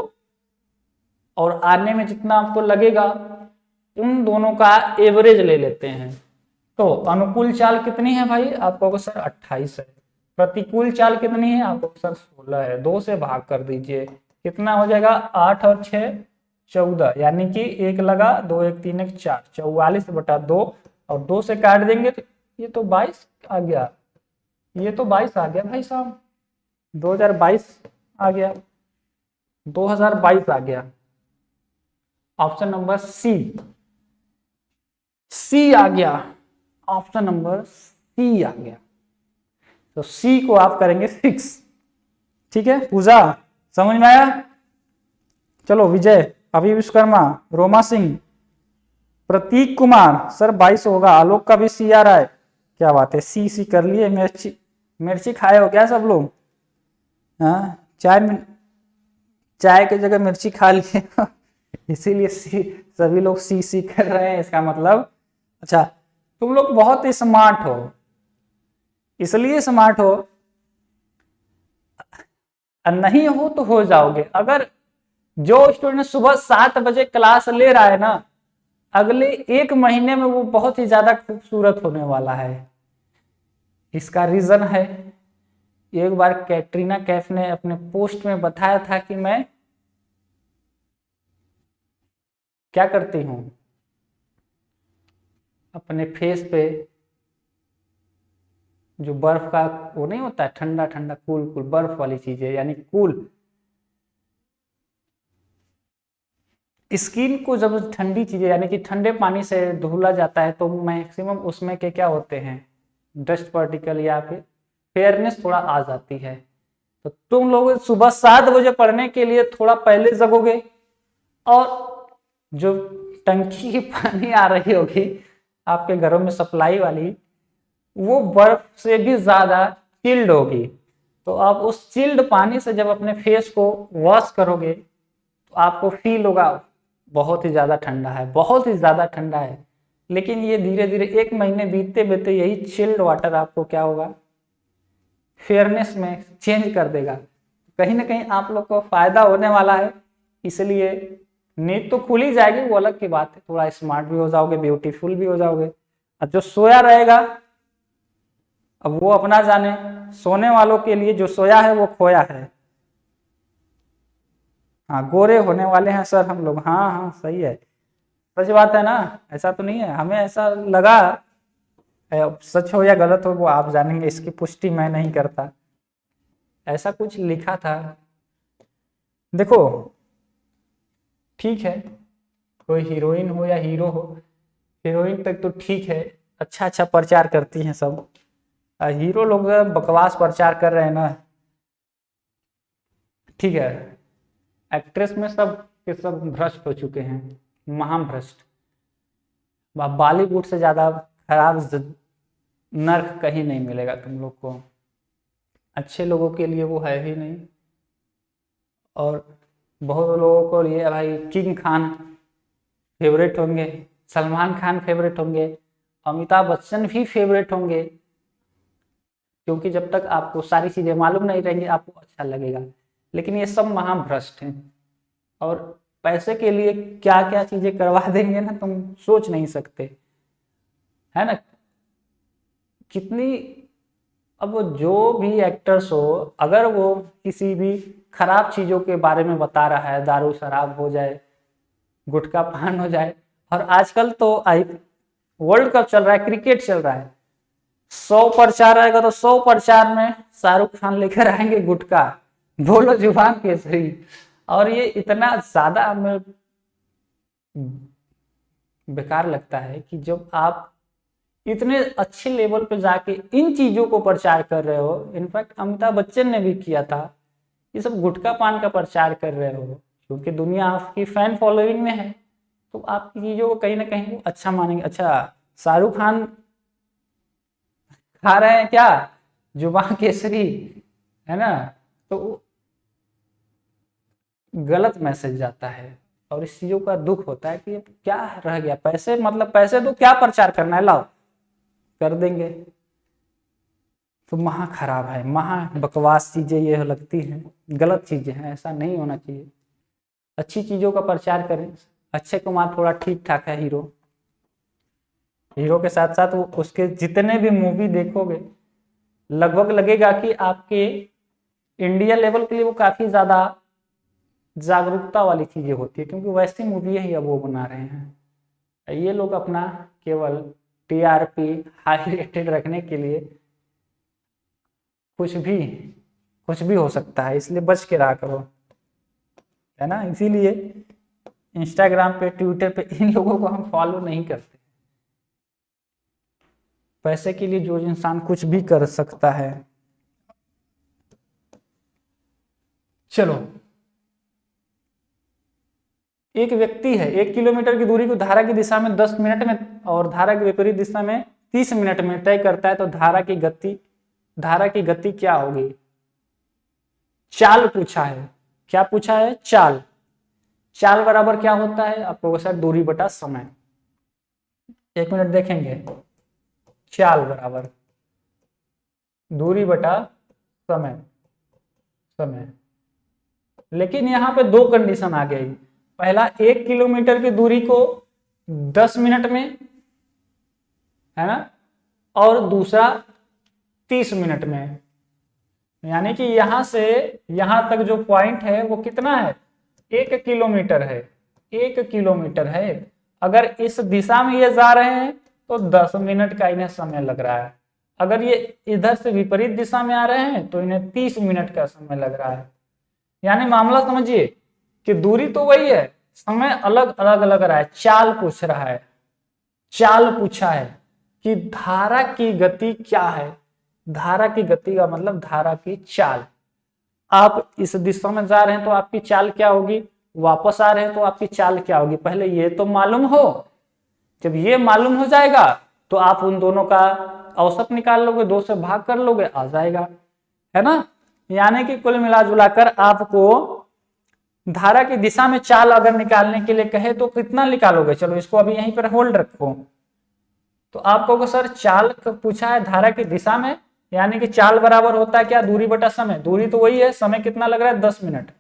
और आने में जितना आपको लगेगा, उन दोनों का एवरेज ले लेते हैं। तो अनुकूल चाल कितनी है भाई, आपको सर 28 है। प्रतिकूल चाल कितनी है, आपको सर 16 है। 2 से भाग कर दीजिए, कितना हो जाएगा, 8 और 6 14, यानी कि 1 लगा, 2 1 3 1 4, 44/2 और 2 से काट देंगे तो ये तो 22 आ गया, ये तो 22 आ गया भाई साहब, 2022 आ गया, 2022 आ गया। ऑप्शन नंबर सी आ गया, ऑप्शन नंबर सी आ गया। तो सी को आप करेंगे फिक्स। ठीक है पूजा, समझ में आया? चलो विजय, अभी विश्वकर्मा, रोमा सिंह, प्रतीक कुमार, सर 22 होगा। आलोक का भी सी आ रहा है, क्या बात है, सी कर लिए। मिर्ची खाए हो क्या सब लोग? हाँ, चाय की जगह मिर्ची खा लिए इसीलिए सभी लोग सी कर रहे हैं, इसका मतलब अच्छा तुम लोग बहुत ही स्मार्ट हो, इसलिए स्मार्ट हो, नहीं हो तो हो जाओगे। अगर जो स्टूडेंट सुबह 7 बजे क्लास ले रहा है ना, अगले 1 महीने में वो बहुत ही ज्यादा खूबसूरत होने वाला है। इसका रीजन है, एक बार कैटरीना कैफ ने अपने पोस्ट में बताया था कि मैं क्या करती हूं, अपने फेस पे जो बर्फ का वो नहीं होता है, ठंडा ठंडा कूल कूल बर्फ वाली चीजें, यानी कूल स्किन को जब ठंडी चीजें यानी कि ठंडे पानी से धुला जाता है तो मैक्सिमम उसमें के क्या होते हैं, डस्ट पार्टिकल या फिर फेयरनेस थोड़ा आ जाती है। तो तुम लोग सुबह 7 बजे पढ़ने के लिए थोड़ा पहले जगोगे और जो टंकी की पानी आ रही होगी आपके घरों में सप्लाई वाली, वो बर्फ से भी ज्यादा चिल्ड होगी। तो आप उस चिल्ड पानी से जब अपने फेस को वॉश करोगे तो आपको फील होगा बहुत ही ज्यादा ठंडा है, बहुत ही ज्यादा ठंडा है। लेकिन ये धीरे धीरे 1 महीने बीतते बीतते यही चिल्ड वाटर आपको क्या होगा, फेयरनेस में चेंज कर देगा। कहीं ना कहीं आप लोग को फायदा होने वाला है, इसलिए नींद तो खुल ही जाएगी, वो अलग की बात है, थोड़ा स्मार्ट भी हो जाओगे, ब्यूटीफुल भी हो जाओगे। और जो सोया रहेगा अब वो अपना जाने, सोने वालों के लिए जो सोया है वो खोया है। हाँ गोरे होने वाले हैं सर हम लोग, हाँ हाँ सही है, सच बात है ना, ऐसा तो नहीं है, हमें ऐसा लगा, सच हो या गलत हो वो आप जानेंगे, इसकी पुष्टि मैं नहीं करता, ऐसा कुछ लिखा था। देखो ठीक है, कोई हीरोइन हो या हीरो हो, हीरोइन तक तो ठीक है, अच्छा अच्छा प्रचार करती हैं सब, हीरो लोग बकवास प्रचार कर रहे हैं ना, ठीक है। एक्ट्रेस में सब के सब भ्रष्ट हो चुके हैं, महाभ्रष्ट। बॉलीवुड से ज्यादा खराब नर्क कहीं नहीं मिलेगा तुम लोग को, अच्छे लोगों के लिए वो है ही नहीं। और बहुत लोगों को ये भाई किंग खान फेवरेट होंगे, सलमान खान फेवरेट होंगे, अमिताभ बच्चन भी फेवरेट होंगे, क्योंकि जब तक आपको सारी चीजें मालूम नहीं रहेंगी आपको अच्छा लगेगा। लेकिन ये सब महाभ्रष्ट हैं और पैसे के लिए क्या क्या चीजें करवा देंगे ना, तुम सोच नहीं सकते, है ना। कितनी, अब वो जो भी एक्टर्स हो, अगर वो किसी भी खराब चीजों के बारे में बता रहा है, दारू शराब हो जाए, गुटखा पान हो जाए, और आजकल तो वर्ल्ड कप चल रहा है, क्रिकेट चल रहा है, 100 प्रचार आएगा तो 100 प्रचार में शाहरुख खान लेकर आएंगे गुटखा, बोलो जुबान केसरी। और ये इतना ज्यादा हमें बेकार लगता है कि जब आप इतने अच्छे लेवल पे जाके इन चीजों को प्रचार कर रहे हो, इनफैक्ट अमिताभ बच्चन ने भी किया था, ये सब गुटखा पान का प्रचार कर रहे हो, क्योंकि दुनिया आपकी फैन फॉलोइंग में है, तो आपकी चीजों को कहीं ना कहीं वो अच्छा मानेंगे। अच्छा, शाहरुख खान खा रहे हैं क्या जुबान केसरी, है ना, तो गलत मैसेज जाता है और इस चीजों का दुख होता है कि अब क्या रह गया, पैसे मतलब पैसे तो क्या प्रचार करना है, लाओ कर देंगे। तो महा खराब है, महा बकवास चीजें ये लगती हैं, गलत चीजें हैं, ऐसा नहीं होना चाहिए। अच्छी चीजों का प्रचार करें। अक्षय कुमार थोड़ा ठीक ठाक है हीरो, हीरो के साथ साथ वो उसके जितने भी मूवी देखोगे लगभग लगेगा कि आपके इंडिया लेवल के लिए वो काफी ज्यादा जागरूकता वाली चीजें होती है, क्योंकि वैसी मूवी ही अब वो बना रहे हैं। ये लोग अपना केवल टीआरपी हाई रेटेड रखने के लिए कुछ भी हो सकता है, इसलिए बच के रहा करो, है ना। इसीलिए इंस्टाग्राम पे ट्विटर पे इन लोगों को हम फॉलो नहीं करते। पैसे के लिए जो इंसान कुछ भी कर सकता है। चलो, एक व्यक्ति है 1 किलोमीटर की दूरी को धारा की दिशा में 10 मिनट में और धारा की विपरीत दिशा में 30 मिनट में तय करता है, तो धारा की गति क्या होगी। चाल पूछा है, क्या पूछा है, चाल। चाल बराबर क्या होता है आपको, सर दूरी बटा समय। 1 मिनट देखेंगे, चाल बराबर दूरी बटा समय। लेकिन यहाँ पे दो कंडीशन आ गई। पहला, 1 किलोमीटर की दूरी को 10 मिनट में, है ना, और दूसरा 30 मिनट में। यानी कि यहां से यहां तक जो पॉइंट है वो कितना है, 1 किलोमीटर है। 1 किलोमीटर है। अगर इस दिशा में ये जा रहे हैं तो 10 मिनट का इन्हें समय लग रहा है। अगर ये इधर से विपरीत दिशा में आ रहे हैं तो इन्हें 30 मिनट का समय लग रहा है। यानी मामला समझिए कि दूरी तो वही है, समय अलग अलग लग रहा है। चाल पूछ रहा है, चाल पूछा है कि धारा की गति क्या है। धारा की गति का मतलब धारा की चाल। आप इस दिशा में जा रहे हैं तो आपकी चाल क्या होगी, वापस आ रहे हैं तो आपकी चाल क्या होगी। पहले ये तो मालूम हो, जब ये मालूम हो जाएगा तो आप उन दोनों का औसत निकाल लोगे, 2 से भाग कर लोगे, आ जाएगा, है ना। यानी कि कुल मिला जुलाकर आपको धारा की दिशा में चाल अगर निकालने के लिए कहे तो कितना निकालोगे। चलो इसको अभी यहीं पर होल्ड रखो। तो आप कहोगे सर चाल पूछा है धारा की दिशा में, यानी कि चाल बराबर होता है क्या, दूरी बटा समय। दूरी तो वही है, समय कितना लग रहा है, 10 मिनट।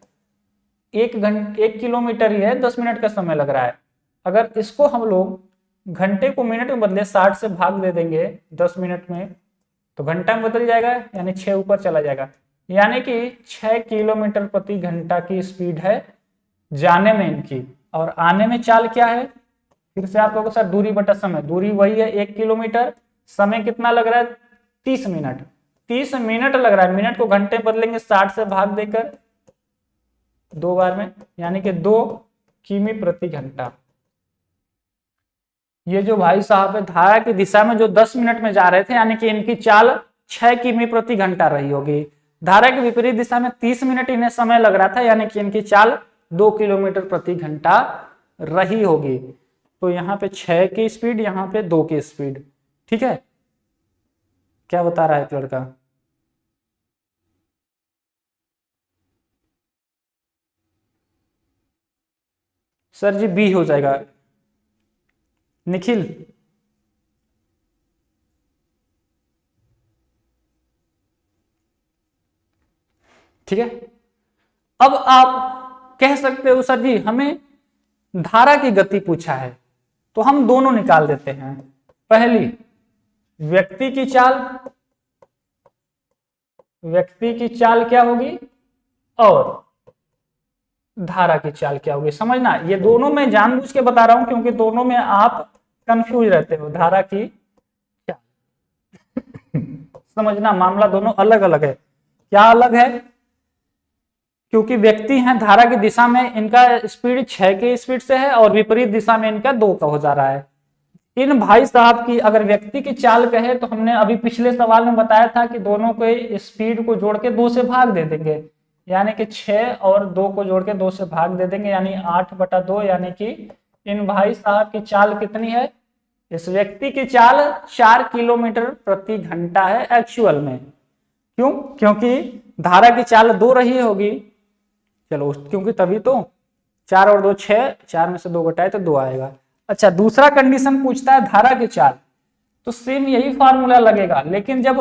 1 किलोमीटर ही है, 10 मिनट का समय लग रहा है। अगर इसको हम लोग घंटे को मिनट में बदले 60 से भाग दे देंगे 10 मिनट में, तो घंटा में बदल जाएगा, यानी 6 ऊपर चला जाएगा। यानी कि 6 किलोमीटर प्रति घंटा की स्पीड है जाने में इनकी, और आने में चाल क्या है। फिर से आप लोगों के साथ दूरी बटा समय, दूरी वही है 1 किलोमीटर, समय कितना लग रहा है, 30 मिनट। 30 मिनट लग रहा है, मिनट को घंटे बदलेंगे 60 से भाग देकर 2 बार में, यानी कि 2 किमी प्रति घंटा। ये जो भाई साहब है धारा की दिशा में जो 10 मिनट में जा रहे थे, यानी कि इनकी चाल 6 किमी प्रति घंटा रही होगी। धारा की विपरीत दिशा में 30 मिनट इन्हें समय लग रहा था, यानी कि इनकी चाल 2 किलोमीटर प्रति घंटा रही होगी। तो यहाँ पे 6 की स्पीड, यहाँ पे 2 की स्पीड। ठीक है, क्या बता रहा है एक लड़का, सर जी बी हो जाएगा। निखिल, ठीक है। अब आप कह सकते हो सर जी हमें धारा की गति पूछा है, तो हम दोनों निकाल देते हैं। पहली, व्यक्ति की चाल क्या होगी और धारा की चाल क्या होगी। समझना, ये दोनों मैं जानबूझ के बता रहा हूं क्योंकि दोनों में आप कंफ्यूज रहते हो। धारा की चाल समझना, मामला दोनों अलग अलग है। क्या अलग है, क्योंकि व्यक्ति हैं धारा की दिशा में इनका स्पीड 6 की स्पीड से है और विपरीत दिशा में इनका 2 का हो जा रहा है। इन भाई साहब की अगर व्यक्ति की चाल कहे तो हमने अभी पिछले सवाल में बताया था कि दोनों के स्पीड को जोड़ के 2 से भाग दे देंगे, यानी कि 6 और 2 को जोड़ के 2 से भाग दे देंगे, यानी 8/2, यानी कि इन भाई साहब की चाल कितनी है, इस व्यक्ति की चाल 4 किलोमीटर प्रति घंटा है एक्चुअल में। क्यों? क्योंकि धारा की चाल 2 रही होगी, चलो क्योंकि तभी तो 4 और 2 6, 4 में से 2 घटाए तो 2 आएगा। अच्छा, दूसरा कंडीशन पूछता है धारा की चाल, तो सेम यही फार्मूला लगेगा, लेकिन जब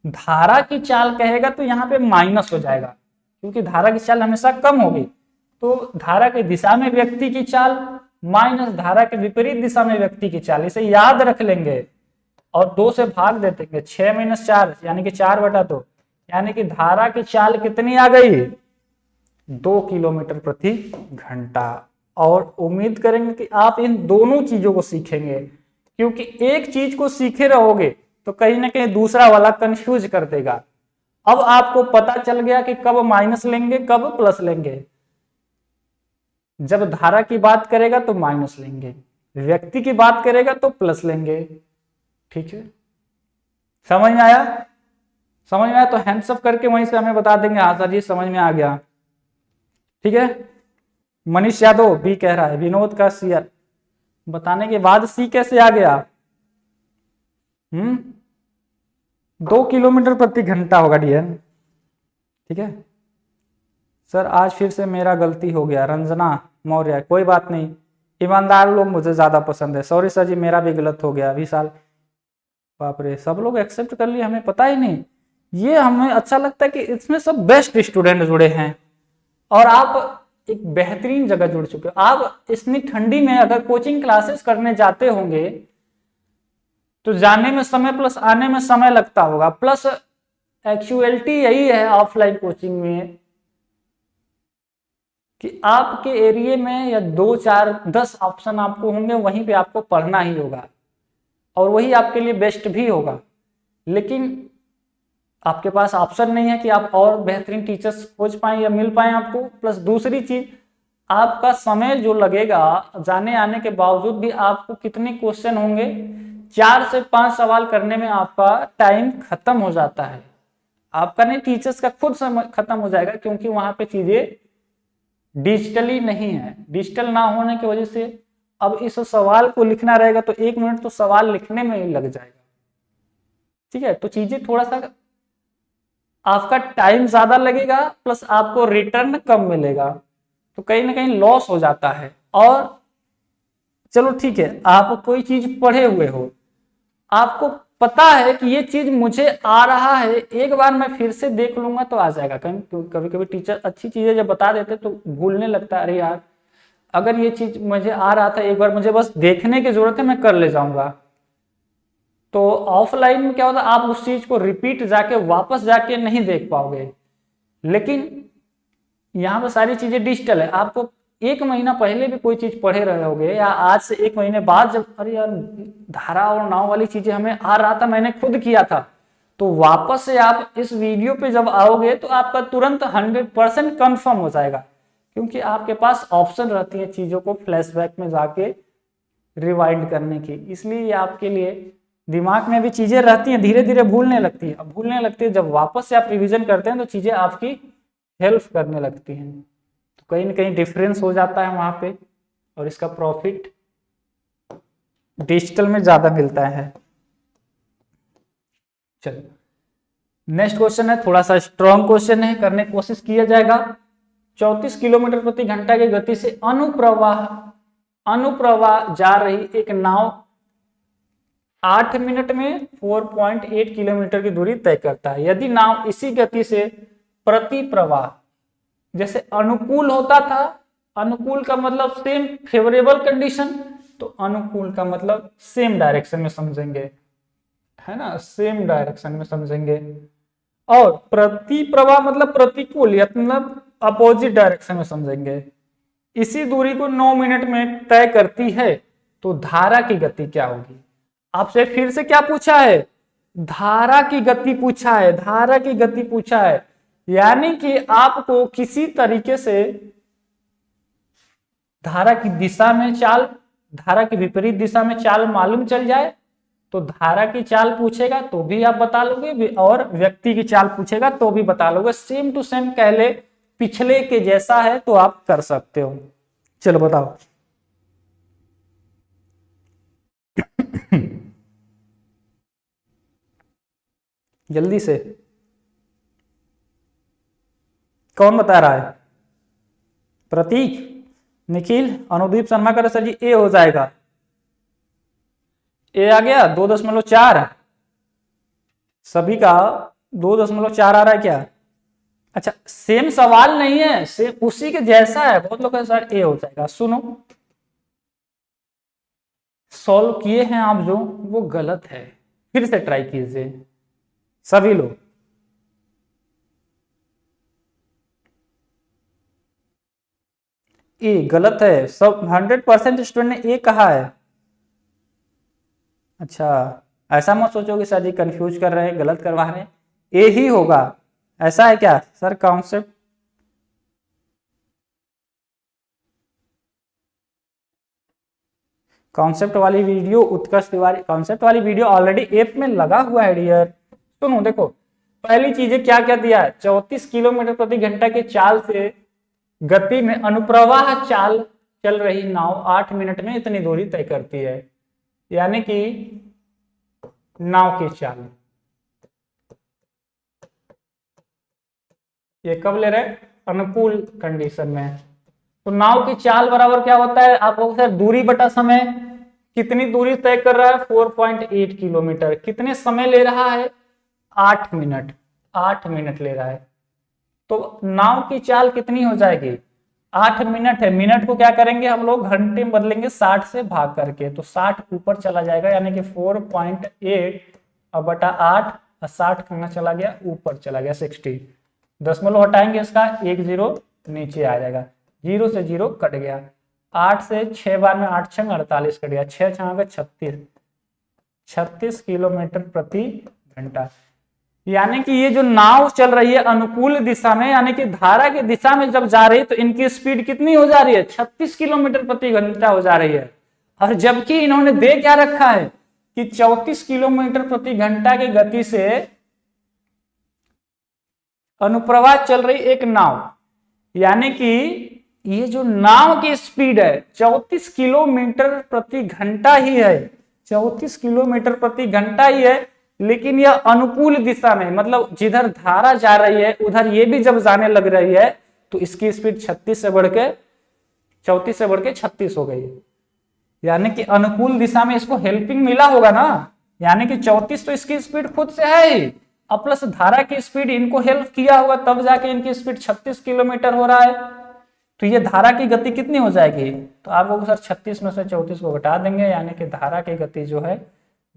धारा की चाल कहेगा तो यहाँ पे माइनस हो जाएगा, क्योंकि धारा की चाल हमेशा कम होगी। तो धारा की दिशा में व्यक्ति की चाल माइनस धारा के विपरीत दिशा में व्यक्ति की चाल, इसे याद रख लेंगे और 2 से भाग दे देंगे। 6 - 4 यानी कि 4/2, यानी कि धारा की चाल कितनी आ गई, 2 किलोमीटर प्रति घंटा। और उम्मीद करेंगे कि आप इन दोनों चीजों को सीखेंगे, क्योंकि एक चीज को सीखे रहोगे तो कहीं ना कहीं दूसरा वाला कंफ्यूज कर देगा। अब आपको पता चल गया कि कब माइनस लेंगे कब प्लस लेंगे। जब धारा की बात करेगा तो माइनस लेंगे, व्यक्ति की बात करेगा तो प्लस लेंगे। ठीक है, समझ में आया? समझ में आया तो हैंड्स अप करके वहीं से हमें बता देंगे हाँ सर जी समझ में आ गया। ठीक है, मनीष यादव बी कह रहा है, विनोद का सी बताने के बाद सी कैसे आ गया? 2 किलोमीटर प्रति घंटा होगा डियर। ठीक है सर, आज फिर से मेरा गलती हो गया। रंजना मौर्य, कोई बात नहीं, ईमानदार लोग मुझे ज्यादा पसंद है। सॉरी सर जी, मेरा भी गलत हो गया। विशाल, बाप रे, सब लोग एक्सेप्ट कर लिए, हमें पता ही नहीं। ये हमें अच्छा लगता है कि इसमें सब बेस्ट स्टूडेंट जुड़े हैं और आप एक बेहतरीन जगह जुड़ चुके हो। आप इतनी ठंडी में अगर कोचिंग क्लासेस करने जाते होंगे तो जाने में समय प्लस आने में समय लगता होगा, प्लस एक्चुअलिटी यही है ऑफलाइन कोचिंग में कि आपके एरिया में या 2 4 10 ऑप्शन आपको होंगे, वहीं पे आपको पढ़ना ही होगा और वही आपके लिए बेस्ट भी होगा। लेकिन आपके पास ऑप्शन नहीं है कि आप और बेहतरीन टीचर्स खोज पाएं या मिल पाएं आपको। प्लस दूसरी चीज, आपका समय जो लगेगा जाने आने के बावजूद भी आपको कितने क्वेश्चन होंगे, 4 से 5 सवाल करने में आपका टाइम खत्म हो जाता है। आपका नहीं, टीचर्स का खुद समय खत्म हो जाएगा, क्योंकि वहां पे चीजें डिजिटली नहीं है। डिजिटल ना होने की वजह से अब इस सवाल को लिखना रहेगा तो 1 मिनट तो सवाल लिखने में ही लग जाएगा। ठीक है, तो चीजें थोड़ा सा आपका टाइम ज्यादा लगेगा, प्लस आपको रिटर्न कम मिलेगा, तो कहीं ना कहीं लॉस हो जाता है। और चलो ठीक है, आप कोई चीज पढ़े हुए हो, आपको पता है कि ये चीज मुझे आ रहा है, एक बार मैं फिर से देख लूंगा तो आ जाएगा। कभी कभी टीचर अच्छी चीजें जब बता देते तो भूलने लगता है, अरे यार अगर ये चीज मुझे आ रहा था, एक बार मुझे बस देखने की जरूरत है, मैं कर ले जाऊंगा। तो ऑफलाइन में क्या होता है, आप उस चीज को रिपीट जाके वापस जाके नहीं देख पाओगे। लेकिन यहाँ पर सारी चीजें डिजिटल है। आपको 1 महीना पहले भी कोई चीज पढ़े रहे होगे, या आज से 1 महीने बाद जब अरे यार धारा और नाव वाली चीजें हमें आ रहा था, मैंने खुद किया था, तो वापस से आप इस वीडियो पे जब आओगे तो आपका तुरंत 100% कंफर्म हो जाएगा, क्योंकि आपके पास ऑप्शन रहती है चीजों को फ्लैशबैक में जाके रिवाइंड करने की। इसलिए आपके लिए दिमाग में भी चीजें रहती हैं, धीरे धीरे भूलने लगती है। अब भूलने लगती है, जब वापस से आप रिवीजन करते हैं तो चीजें आपकी हेल्प करने लगती हैं। तो कहीं ना कहीं डिफरेंस हो जाता है वहां पे, और इसका प्रॉफिट डिजिटल में ज्यादा मिलता है। चलो नेक्स्ट क्वेश्चन है, थोड़ा सा स्ट्रॉन्ग क्वेश्चन है, करने की कोशिश किया जाएगा। 34 किलोमीटर प्रति घंटा की गति से अनुप्रवाह जा रही एक नाव 8 मिनट में 4.8 किलोमीटर की दूरी तय करता है। यदि नाव इसी गति से प्रति प्रवाह, जैसे अनुकूल होता था, अनुकूल का मतलब सेम फेवरेबल कंडीशन, तो अनुकूल का मतलब सेम डायरेक्शन में समझेंगे, है ना, सेम डायरेक्शन में समझेंगे। और प्रति प्रवाह मतलब प्रतिकूल, या मतलब अपोजिट डायरेक्शन में समझेंगे। इसी दूरी को 9 मिनट में तय करती है, तो धारा की गति क्या होगी? आपसे फिर से क्या पूछा है? धारा की गति पूछा है, धारा की गति पूछा है। यानी कि आपको किसी तरीके से धारा की दिशा में चाल धारा की विपरीत दिशा में चाल मालूम चल जाए तो धारा की चाल पूछेगा तो भी आप बता लोगे, और व्यक्ति की चाल पूछेगा तो भी बता लोगे। सेम टू सेम कह ले, पिछले के जैसा है तो आप कर सकते हो। चलो बताओ। जल्दी से कौन बता रहा है? प्रतीक, निखिल, अनुदीप शर्मा करे सर जी ए हो जाएगा। ए आ गया 2.4, सभी का 2.4 आ रहा है क्या? अच्छा, सेम सवाल नहीं है, सेम उसी के जैसा है। बहुत लोग सर ए हो जाएगा। सुनो, सॉल्व किए हैं आप जो, वो गलत है, फिर से ट्राई कीजिए सभी लोग। ए गलत है, सब 100% स्टूडेंट ने ए कहा है। अच्छा, ऐसा मत सोचो कि सर जी कंफ्यूज कर रहे हैं, गलत करवा रहे हैं, ए ही होगा, ऐसा है क्या सर? कॉन्सेप्ट कॉन्सेप्ट वाली वीडियो उत्कर्ष तिवारी, कॉन्सेप्ट वाली वीडियो ऑलरेडी ऐप में लगा हुआ है डियर। सुनो देखो, पहली चीजें क्या क्या दिया है, 34 किलोमीटर प्रति घंटा के चाल से गति में अनुप्रवाह चाल चल रही नाव 8 मिनट में इतनी दूरी तय करती है। यानी कि नाव की चाल ये कब ले रहे? अनुकूल कंडीशन में। तो नाव की चाल बराबर क्या होता है आप लोग सर? दूरी बटा समय। कितनी दूरी तय कर रहा है? 4.8 किलोमीटर। कितने समय ले रहा है? 8 मिनट। 8 मिनट ले रहा है। तो नाव की चाल कितनी हो जाएगी? 8 मिनट है। मिनट को क्या करेंगे हम लोग? घंटे में बदलेंगे 60 से भाग करके, तो 60 ऊपर चला जाएगा, यानी कि 4.8 अब बटा 8, और 60 कहाँ चला गया? ऊपर चला गया 60। दशमलव हटाएंगे इसका, 1 0 नीचे आ जाएगा, 0 से 0 कट गया। 8 से 6 बार में 8 छंग 48 कट गया, 6 छंग 36 किलोमीटर प्रति घंटा। यानी कि ये जो नाव चल रही है अनुकूल दिशा में, यानी कि धारा की दिशा में जब जा रही है तो इनकी स्पीड कितनी हो जा रही है? 36 किलोमीटर प्रति घंटा हो जा रही है। और जबकि इन्होंने दे क्या रखा है कि 34 किलोमीटर प्रति घंटा की गति से अनुप्रवाह चल रही एक नाव, यानी कि ये जो नाव की स्पीड है 34 किलोमीटर प्रति घंटा ही है, 34 किलोमीटर प्रति घंटा ही है। लेकिन यह अनुकूल दिशा में, मतलब जिधर धारा जा रही है उधर ये भी जब जाने लग रही है तो इसकी स्पीड 36 से बढ़ के 34 से बढ़ के 36 हो गई है। यानी कि अनुकूल दिशा में इसको हेल्पिंग मिला होगा ना, यानी कि 34 तो इसकी स्पीड खुद से है ही, अब प्लस धारा की स्पीड इनको हेल्प किया होगा, तब जाके इनकी स्पीड 36 किलोमीटर हो रहा है। तो ये धारा की गति कितनी हो जाएगी? तो आप लोग सर 36 में से 34 को घटा देंगे, यानी कि धारा की गति जो है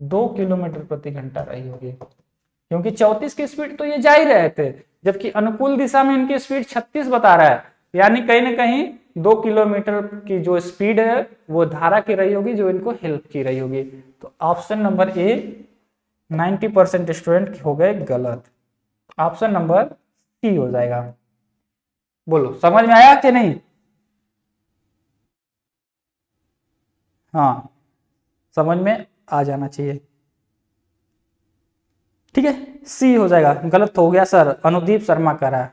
2 किलोमीटर प्रति घंटा रही होगी, क्योंकि 34 की स्पीड तो ये जा ही रहे थे, जबकि अनुकूल दिशा में इनकी स्पीड 36 बता रहा है। यानी कहीं ना कहीं 2 किलोमीटर की जो स्पीड है वो धारा की रही होगी, जो इनको हेल्प की रही होगी। तो ऑप्शन नंबर ए 90% स्टूडेंट हो गए गलत, ऑप्शन नंबर सी हो जाएगा। बोलो समझ में आया कि नहीं? हाँ, समझ में आ जाना चाहिए। ठीक है, सी हो जाएगा। गलत हो गया सर, अनुदीप शर्मा कह रहा है।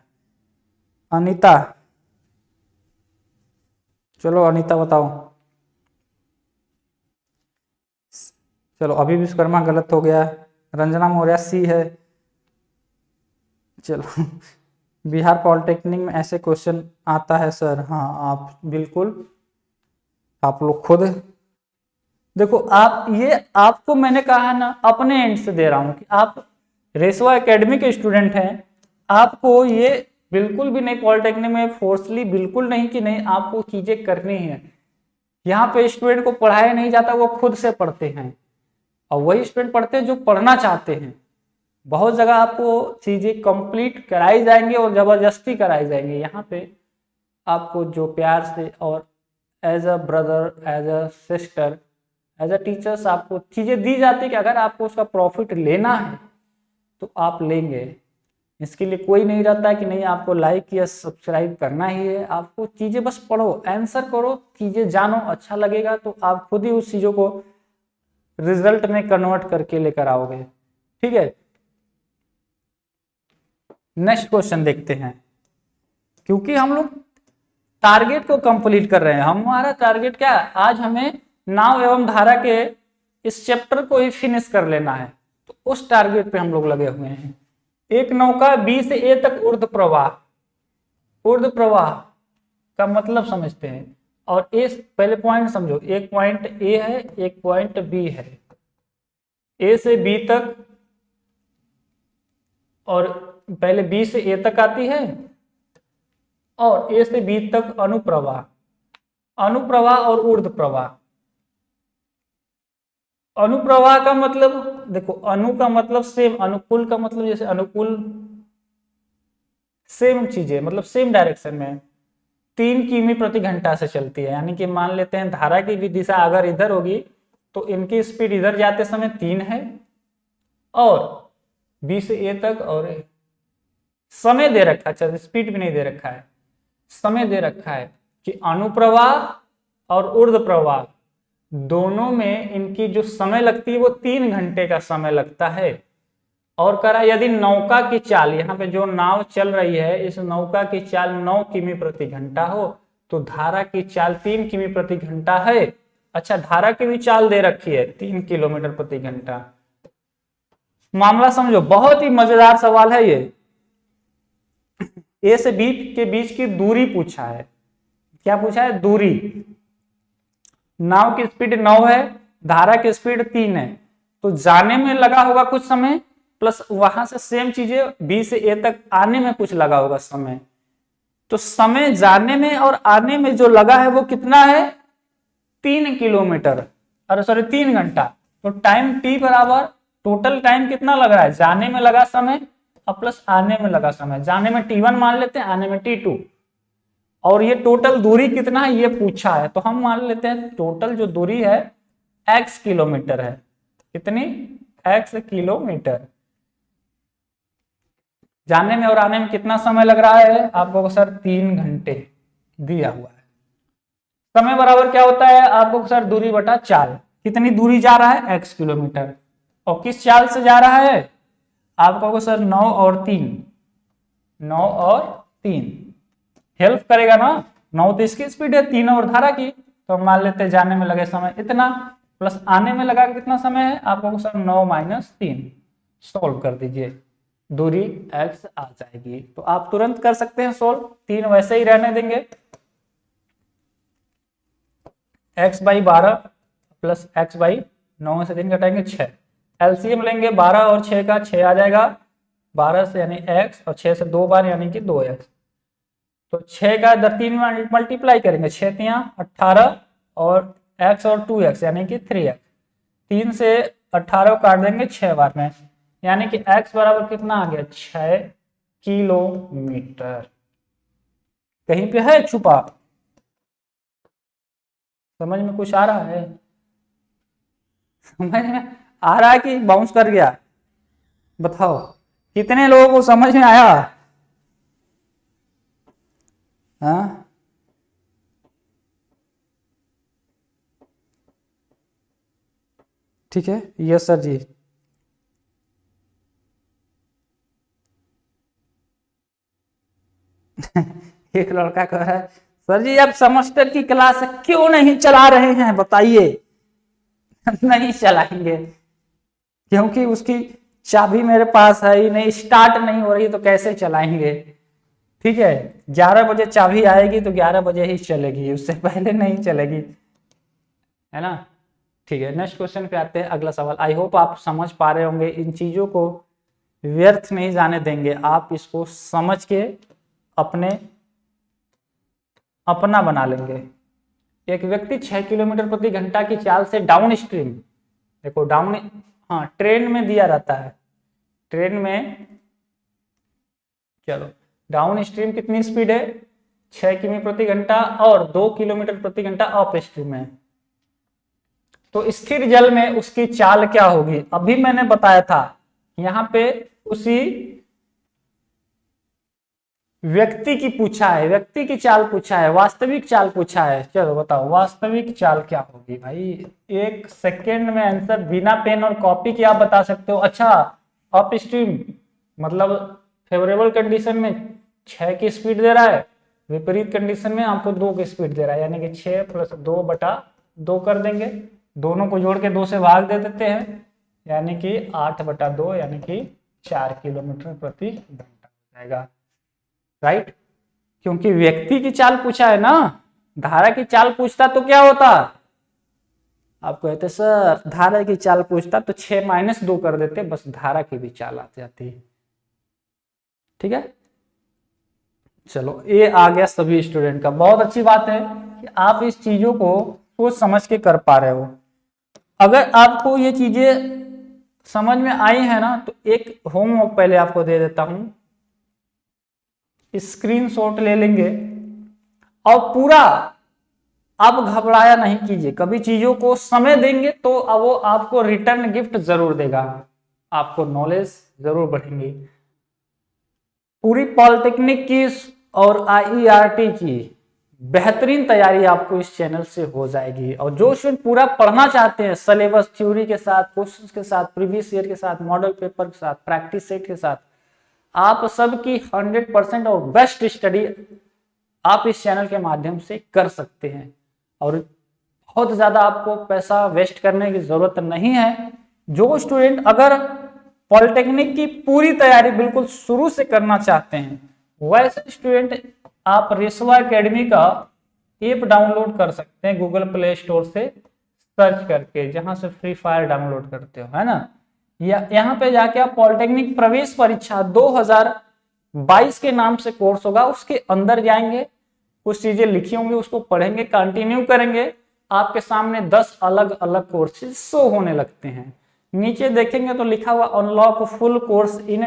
अनीता, चलो अनीता बताओ। चलो अभी विश्वकर्मा गलत हो गया, रंजना मौर्य सी है। चलो बिहार पॉलिटेक्निक में ऐसे क्वेश्चन आता है सर? हाँ, आप बिल्कुल, आप लोग खुद देखो। आप ये आपको मैंने कहा ना, अपने एंड से दे रहा हूं कि आप रेसवा एकेडमी के स्टूडेंट हैं, आपको ये बिल्कुल भी नहीं पॉलिटेक्निक में फोर्सली, बिल्कुल नहीं कि नहीं, आपको चीजें करनी है। यहाँ पे स्टूडेंट को पढ़ाया नहीं जाता, वो खुद से पढ़ते हैं, और वही स्टूडेंट पढ़ते हैं जो पढ़ना चाहते हैं। बहुत जगह आपको चीजें कंप्लीट कराई जाएंगी और जबरदस्ती कराई जाएंगी। यहाँ पे आपको जो प्यार से और as a brother, as a sister, as a teachers आपको चीजें दी जाती है कि अगर आपको उसका प्रॉफिट लेना है तो आप लेंगे, इसके लिए कोई नहीं रहता है कि नहीं आपको लाइक या सब्सक्राइब करना ही है, आपको चीजें बस पढ़ो, आंसर करो, चीजें जानो, अच्छा लगेगा तो आप खुद ही उस चीजों को रिजल्ट में कन्वर्ट करके लेकर आओगे। ठीक है, नेक्स्ट क्वेश्चन देखते हैं। क्योंकि हम लोग टारगेट को कंप्लीट कर रहे हैं, हमारा टारगेट क्या है, आज हमें नाव एवं धारा के इस चैप्टर को ही फिनिश कर लेना है, तो उस टारगेट पे हम लोग लगे हुए हैं। एक नौका बी से ए तक ऊर्ध्व प्रवाह, ऊर्ध्व प्रवाह का मतलब समझते हैं, और ए पहले पॉइंट समझो, एक पॉइंट ए है, एक पॉइंट बी है, ए से बी तक, और पहले बी से ए तक आती है, और ए से बी तक अनुप्रवाह, अनुप्रवाह और ऊर्ध्व प्रवाह। अनुप्रवाह का मतलब देखो, अनु का मतलब सेम, अनुकूल का मतलब जैसे अनुकूल, सेम चीजें मतलब सेम डायरेक्शन में 3 किमी प्रति घंटा से चलती है। यानी कि मान लेते हैं धारा की भी दिशा अगर इधर होगी तो इनकी स्पीड इधर जाते समय 3 है, और बी से ए तक, और समय दे रखा है, अच्छा स्पीड भी नहीं दे रखा है, समय दे रखा है कि अनुप्रवाह और ऊर्ध्व प्रवाह दोनों में इनकी जो समय लगती है वो 3 घंटे का समय लगता है। और करा यदि नौका की चाल, यहाँ पे जो नाव चल रही है इस नौका की चाल 9 किमी प्रति घंटा हो, तो धारा की चाल 3 किमी प्रति घंटा है। अच्छा, धारा की भी चाल दे रखी है 3 किलोमीटर प्रति घंटा। मामला समझो, बहुत ही मजेदार सवाल है ये। ए से बी के बीच की दूरी पूछा है। क्या पूछा है? दूरी। नाव की स्पीड 9 है, धारा की स्पीड 3 है, तो जाने में लगा होगा कुछ समय, प्लस वहां से सेम चीजें बी से ए तक आने में कुछ लगा होगा समय। तो समय जाने में और आने में जो लगा है वो कितना है? 3 किलोमीटर, अरे सॉरी 3 घंटा। तो टाइम टी बराबर टोटल टाइम कितना लग रहा है? जाने में लगा समय और प्लस आने में लगा समय। जाने में T1 मान लेते हैं, आने में T2, और ये टोटल दूरी कितना है ये पूछा है, तो हम मान लेते हैं टोटल जो दूरी है x किलोमीटर है। कितनी? x kilometre. जाने में और आने में कितना समय लग रहा है आपको? सर 3 घंटे दिया हुआ है। समय बराबर क्या होता है आपको? सर दूरी बटा चाल। कितनी दूरी जा रहा है? x kilometre. और किस चाल से जा रहा है आपको? सर 9 और 3, 9 और 3 हेल्प करेगा ना। 9 तो इसकी स्पीड है, 3 और धारा की, तो मान लेते हैं जाने में लगे समय इतना, प्लस आने में लगा कितना समय है आपको? Sir 9 minus 3। सोल्व कर दीजिए, दूरी x आ जाएगी। तो आप तुरंत कर सकते हैं सोल्व, 3 वैसे ही रहने देंगे। x/12 प्लस x/9 में से 3 घटाएंगे 6। एलसीएम लेंगे 12 और 6 का, 6 आ जाएगा 12 से यानी x, और 6 से 2 बार यानी कि 2x। तो 6 का इधर 3 में मल्टीप्लाई करेंगे, 6 3 18, और x और 2x यानी कि 3x। 3 से 18 काट देंगे 6 बार में, यानी कि x बराबर कितना आ गया? 6 किलोमीटर। कहीं पे है छुपा? समझ में कुछ आ रहा है? समझ में आ रहा है कि बाउंस कर गया? बताओ कितने लोगों को समझ में आया? हाँ, ठीक है। यस सर जी। एक लड़का कह रहा है सर जी आप सेमेस्टर की क्लास क्यों नहीं चला रहे हैं बताइए। नहीं चलाएंगे क्योंकि उसकी चाबी मेरे पास है ही नहीं, स्टार्ट नहीं हो रही, तो कैसे चलाएंगे। ठीक है, 11 बजे चाबी आएगी तो 11 बजे ही चलेगी, उससे पहले नहीं चलेगी, है ना। ठीक है, नेक्स्ट क्वेश्चन पे आते हैं, अगला सवाल। आई होप आप समझ पा रहे होंगे, इन चीजों को व्यर्थ नहीं जाने देंगे, आप इसको समझ के अपना बना लेंगे। एक व्यक्ति 6 किलोमीटर प्रति घंटा की चाल से डाउन स्ट्रीम, देखो डाउन, हाँ ट्रेन में दिया रहता है, ट्रेन में, चलो डाउन स्ट्रीम कितनी स्पीड है? 6 किमी प्रति घंटा, और 2 किलोमीटर प्रति घंटा अप स्ट्रीम है। तो स्थिर जल में उसकी चाल क्या होगी? अभी मैंने बताया था, यहाँ पे उसी व्यक्ति की पूछा है, व्यक्ति की चाल पूछा है, वास्तविक चाल पूछा है। चलो बताओ वास्तविक चाल क्या होगी भाई। 1 सेकेंड में आंसर बिना पेन और कॉपी के आप बता सकते हो। अच्छा, अप स्ट्रीम मतलब फेवरेबल कंडीशन में 6 की स्पीड दे रहा है, विपरीत कंडीशन में आपको 2 की स्पीड दे रहा है, यानी कि 6 + 2/2 कर देंगे, दोनों को जोड़ के 2 से भाग दे देते हैं, यानी कि 8/2 यानी कि 4 किलोमीटर प्रति घंटा हो जाएगा। राइट, क्योंकि व्यक्ति की चाल पूछा है ना, धारा की चाल पूछता तो क्या होता, आप कहते सर धारा की चाल पूछता तो 6 - 2 कर देते, बस धारा की भी चाल आ जाती। ठीक है, चलो ये आ गया सभी स्टूडेंट का। बहुत अच्छी बात है कि आप इस चीजों को सोच समझ के कर पा रहे हो। अगर आपको ये चीजें समझ में आई है ना, तो एक होमवर्क पहले आपको दे देता हूं, स्क्रीनशॉट ले लेंगे और पूरा आप घबराया नहीं कीजिए, कभी चीजों को समय देंगे तो वो आपको रिटर्न गिफ्ट जरूर देगा, आपको नॉलेज जरूर बढ़ेंगी। पूरी पॉलिटेक्निक की और आईईआरटी की बेहतरीन तैयारी आपको इस चैनल से हो जाएगी। और जो स्टूडेंट पूरा पढ़ना चाहते हैं सिलेबस थ्योरी के साथ, क्वेश्चंस के साथ, प्रीवियस ईयर के साथ, मॉडल पेपर के साथ, प्रैक्टिस सेट के साथ, आप सबकी 100% और बेस्ट स्टडी आप इस चैनल के माध्यम से कर सकते हैं। और बहुत ज्यादा आपको पैसा वेस्ट करने की जरूरत नहीं है। जो स्टूडेंट अगर पॉलिटेक्निक की पूरी तैयारी बिल्कुल शुरू से करना चाहते हैं, वैसे स्टूडेंट आप रेशवा एकेडमी का ऐप डाउनलोड कर सकते हैं गूगल प्ले स्टोर से सर्च करके, जहां से फ्री फायर डाउनलोड करते हो, है ना। या यहाँ पे जाके आप पॉलिटेक्निक प्रवेश परीक्षा 2022 के नाम से कोर्स होगा, उसके अंदर जाएंगे, कुछ चीजें लिखी होंगी उसको पढ़ेंगे, कंटिन्यू करेंगे, आपके सामने 10 अलग अलग कोर्सेज शो होने लगते हैं। नीचे देखेंगे तो लिखा हुआ अनलॉक फुल कोर्स इन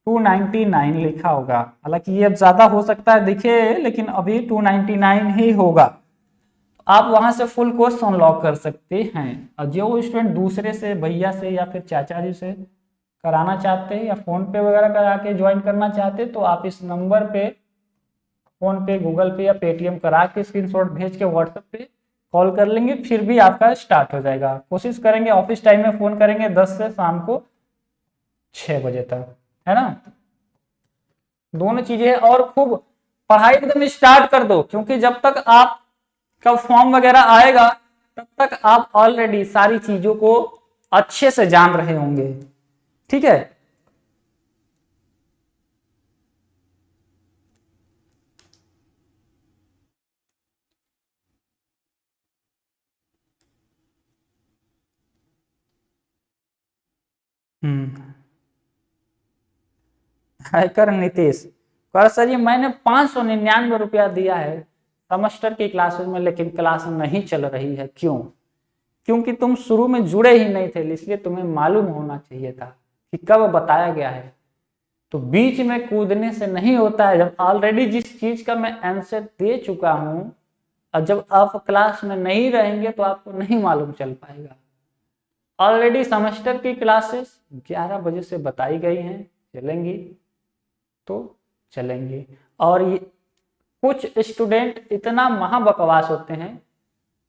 299 लिखा होगा। हालांकि ये अब ज्यादा हो सकता है दिखे, लेकिन अभी 299 ही होगा। आप वहां से फुल कोर्स अनलॉक कर सकते हैं। और जो स्टूडेंट दूसरे से, भैया से या फिर चाचा जी से कराना चाहते हैं या फोन पे वगैरह करा के ज्वाइन करना चाहते हैं, तो आप इस नंबर पे फोन पे, गूगल पे या पेटीएम करा के स्क्रीनशॉट भेज के व्हाट्सएप पे कॉल कर लेंगे, फिर भी आपका स्टार्ट हो जाएगा। कोशिश करेंगे ऑफिस टाइम में फोन करेंगे 10 से शाम को 6 बजे तक, है ना। दोनों चीजें, और खूब पढ़ाई एकदम स्टार्ट कर दो, क्योंकि जब तक आप का फॉर्म वगैरह आएगा तब तक आप ऑलरेडी सारी चीजों को अच्छे से जान रहे होंगे। ठीक है, हैकर नीतीश कर सर जी, मैंने 599 रुपया दिया है सेमेस्टर की क्लासेस में, लेकिन क्लास नहीं चल रही है। क्यों? क्योंकि तुम शुरू में जुड़े ही नहीं थे, इसलिए तुम्हें मालूम होना चाहिए था कि कब बताया गया है। तो बीच में कूदने से नहीं होता है। जब ऑलरेडी जिस चीज का मैं आंसर दे चुका हूं, और जब आप क्लास में नहीं रहेंगे तो आपको नहीं मालूम चल पाएगा। ऑलरेडी सेमेस्टर की क्लासेस 11 बजे से बताई गई हैं, चलेंगी तो चलेंगी। और ये कुछ स्टूडेंट इतना महा बकवास होते हैं,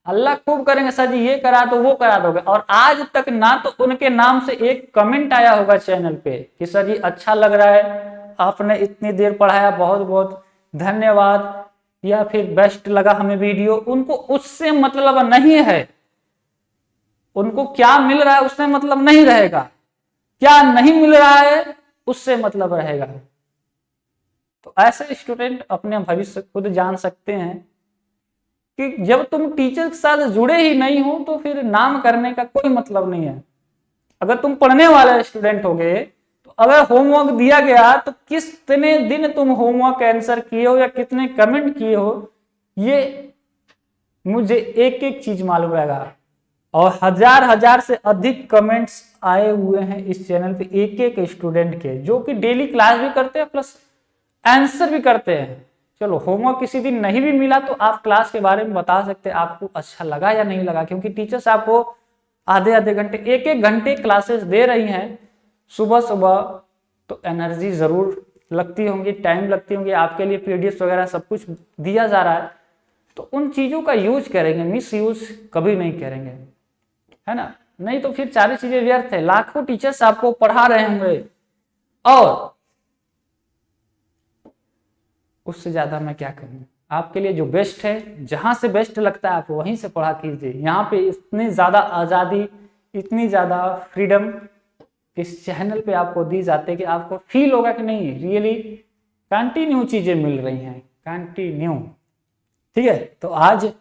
अल्लाह खूब करेंगे सर जी ये करा दो वो करा दोगे, और आज तक ना तो उनके नाम से एक कमेंट आया होगा चैनल पे कि सर जी अच्छा लग रहा है, आपने इतनी देर पढ़ाया, बहुत बहुत धन्यवाद, या फिर बेस्ट लगा हमें वीडियो। उनको उससे मतलब नहीं है, उनको क्या मिल रहा है उससे मतलब नहीं रहेगा, क्या नहीं मिल रहा है उससे मतलब रहेगा। तो ऐसे स्टूडेंट अपने भविष्य खुद जान सकते हैं कि जब तुम टीचर के साथ जुड़े ही नहीं हो तो फिर नाम करने का कोई मतलब नहीं है। अगर तुम पढ़ने वाले स्टूडेंट हो गए, तो अगर होमवर्क दिया गया तो कितने दिन तुम होमवर्क आंसर किए हो या कितने कमेंट किए हो, ये मुझे एक एक चीज मालूम रहेगा। और हजार से अधिक कमेंट्स आए हुए हैं इस चैनल पे एक एक स्टूडेंट के, जो कि डेली क्लास भी करते हैं प्लस आंसर भी करते हैं। चलो होमवर्क किसी दिन नहीं भी मिला तो आप क्लास के बारे में बता सकते हैं आपको अच्छा लगा या नहीं लगा, क्योंकि टीचर्स आपको आधे घंटे, एक घंटे क्लासेस दे रही हैं सुबह सुबह, तो एनर्जी जरूर लगती होंगी, टाइम लगती होंगी, आपके लिए पीडीएफ वगैरह सब कुछ दिया जा रहा है, तो उन चीज़ों का यूज करेंगे, मिस यूज कभी नहीं करेंगे, है ना। नहीं तो फिर सारी चीजें व्यर्थ है। लाखों टीचर्स आपको पढ़ा रहे होंगे और उससे ज्यादा मैं क्या कहूँ, आपके लिए जो बेस्ट है, जहां से बेस्ट लगता है आप वहीं से पढ़ा कीजिए। यहाँ पे इतनी ज्यादा आजादी, इतनी ज्यादा फ्रीडम इस चैनल पे आपको दी जाती है कि आपको फील होगा कि नहीं रियली कंटिन्यू चीजें मिल रही हैं, कंटिन्यू। ठीक है, तो आज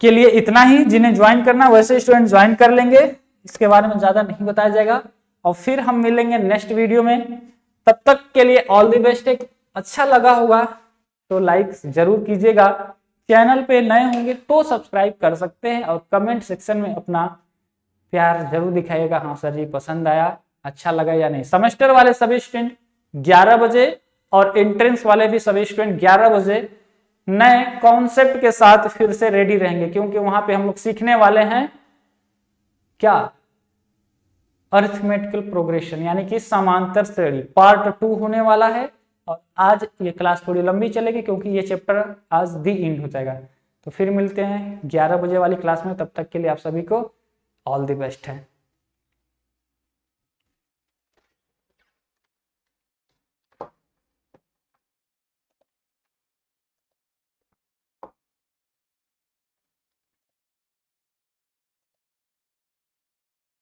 के लिए इतना ही। जिन्हें ज्वाइन करना वैसे स्टूडेंट ज्वाइन कर लेंगे, इसके बारे में ज्यादा नहीं बताया जाएगा। और फिर हम मिलेंगे नेक्स्ट वीडियो में, तब तक के लिए ऑल द बेस्ट। एक अच्छा लगा होगा तो लाइक जरूर कीजिएगा, चैनल पे नए होंगे तो सब्सक्राइब कर सकते हैं, और कमेंट सेक्शन में अपना प्यार जरूर दिखाइएगा, हाँ सर जी पसंद आया, अच्छा लगा या नहीं। सेमेस्टर वाले सभी स्टूडेंट 11 बजे और एंट्रेंस वाले भी सभी स्टूडेंट 11 बजे नए कॉन्सेप्ट के साथ फिर से रेडी रहेंगे, क्योंकि वहां पे हम लोग सीखने वाले हैं क्या, अरिथमेटिकल प्रोग्रेशन यानी कि समांतर श्रेणी पार्ट 2 होने वाला है। और आज ये क्लास थोड़ी लंबी चलेगी क्योंकि ये चैप्टर आज दी एंड हो जाएगा। तो फिर मिलते हैं 11 बजे वाली क्लास में, तब तक के लिए आप सभी को ऑल द बेस्ट है।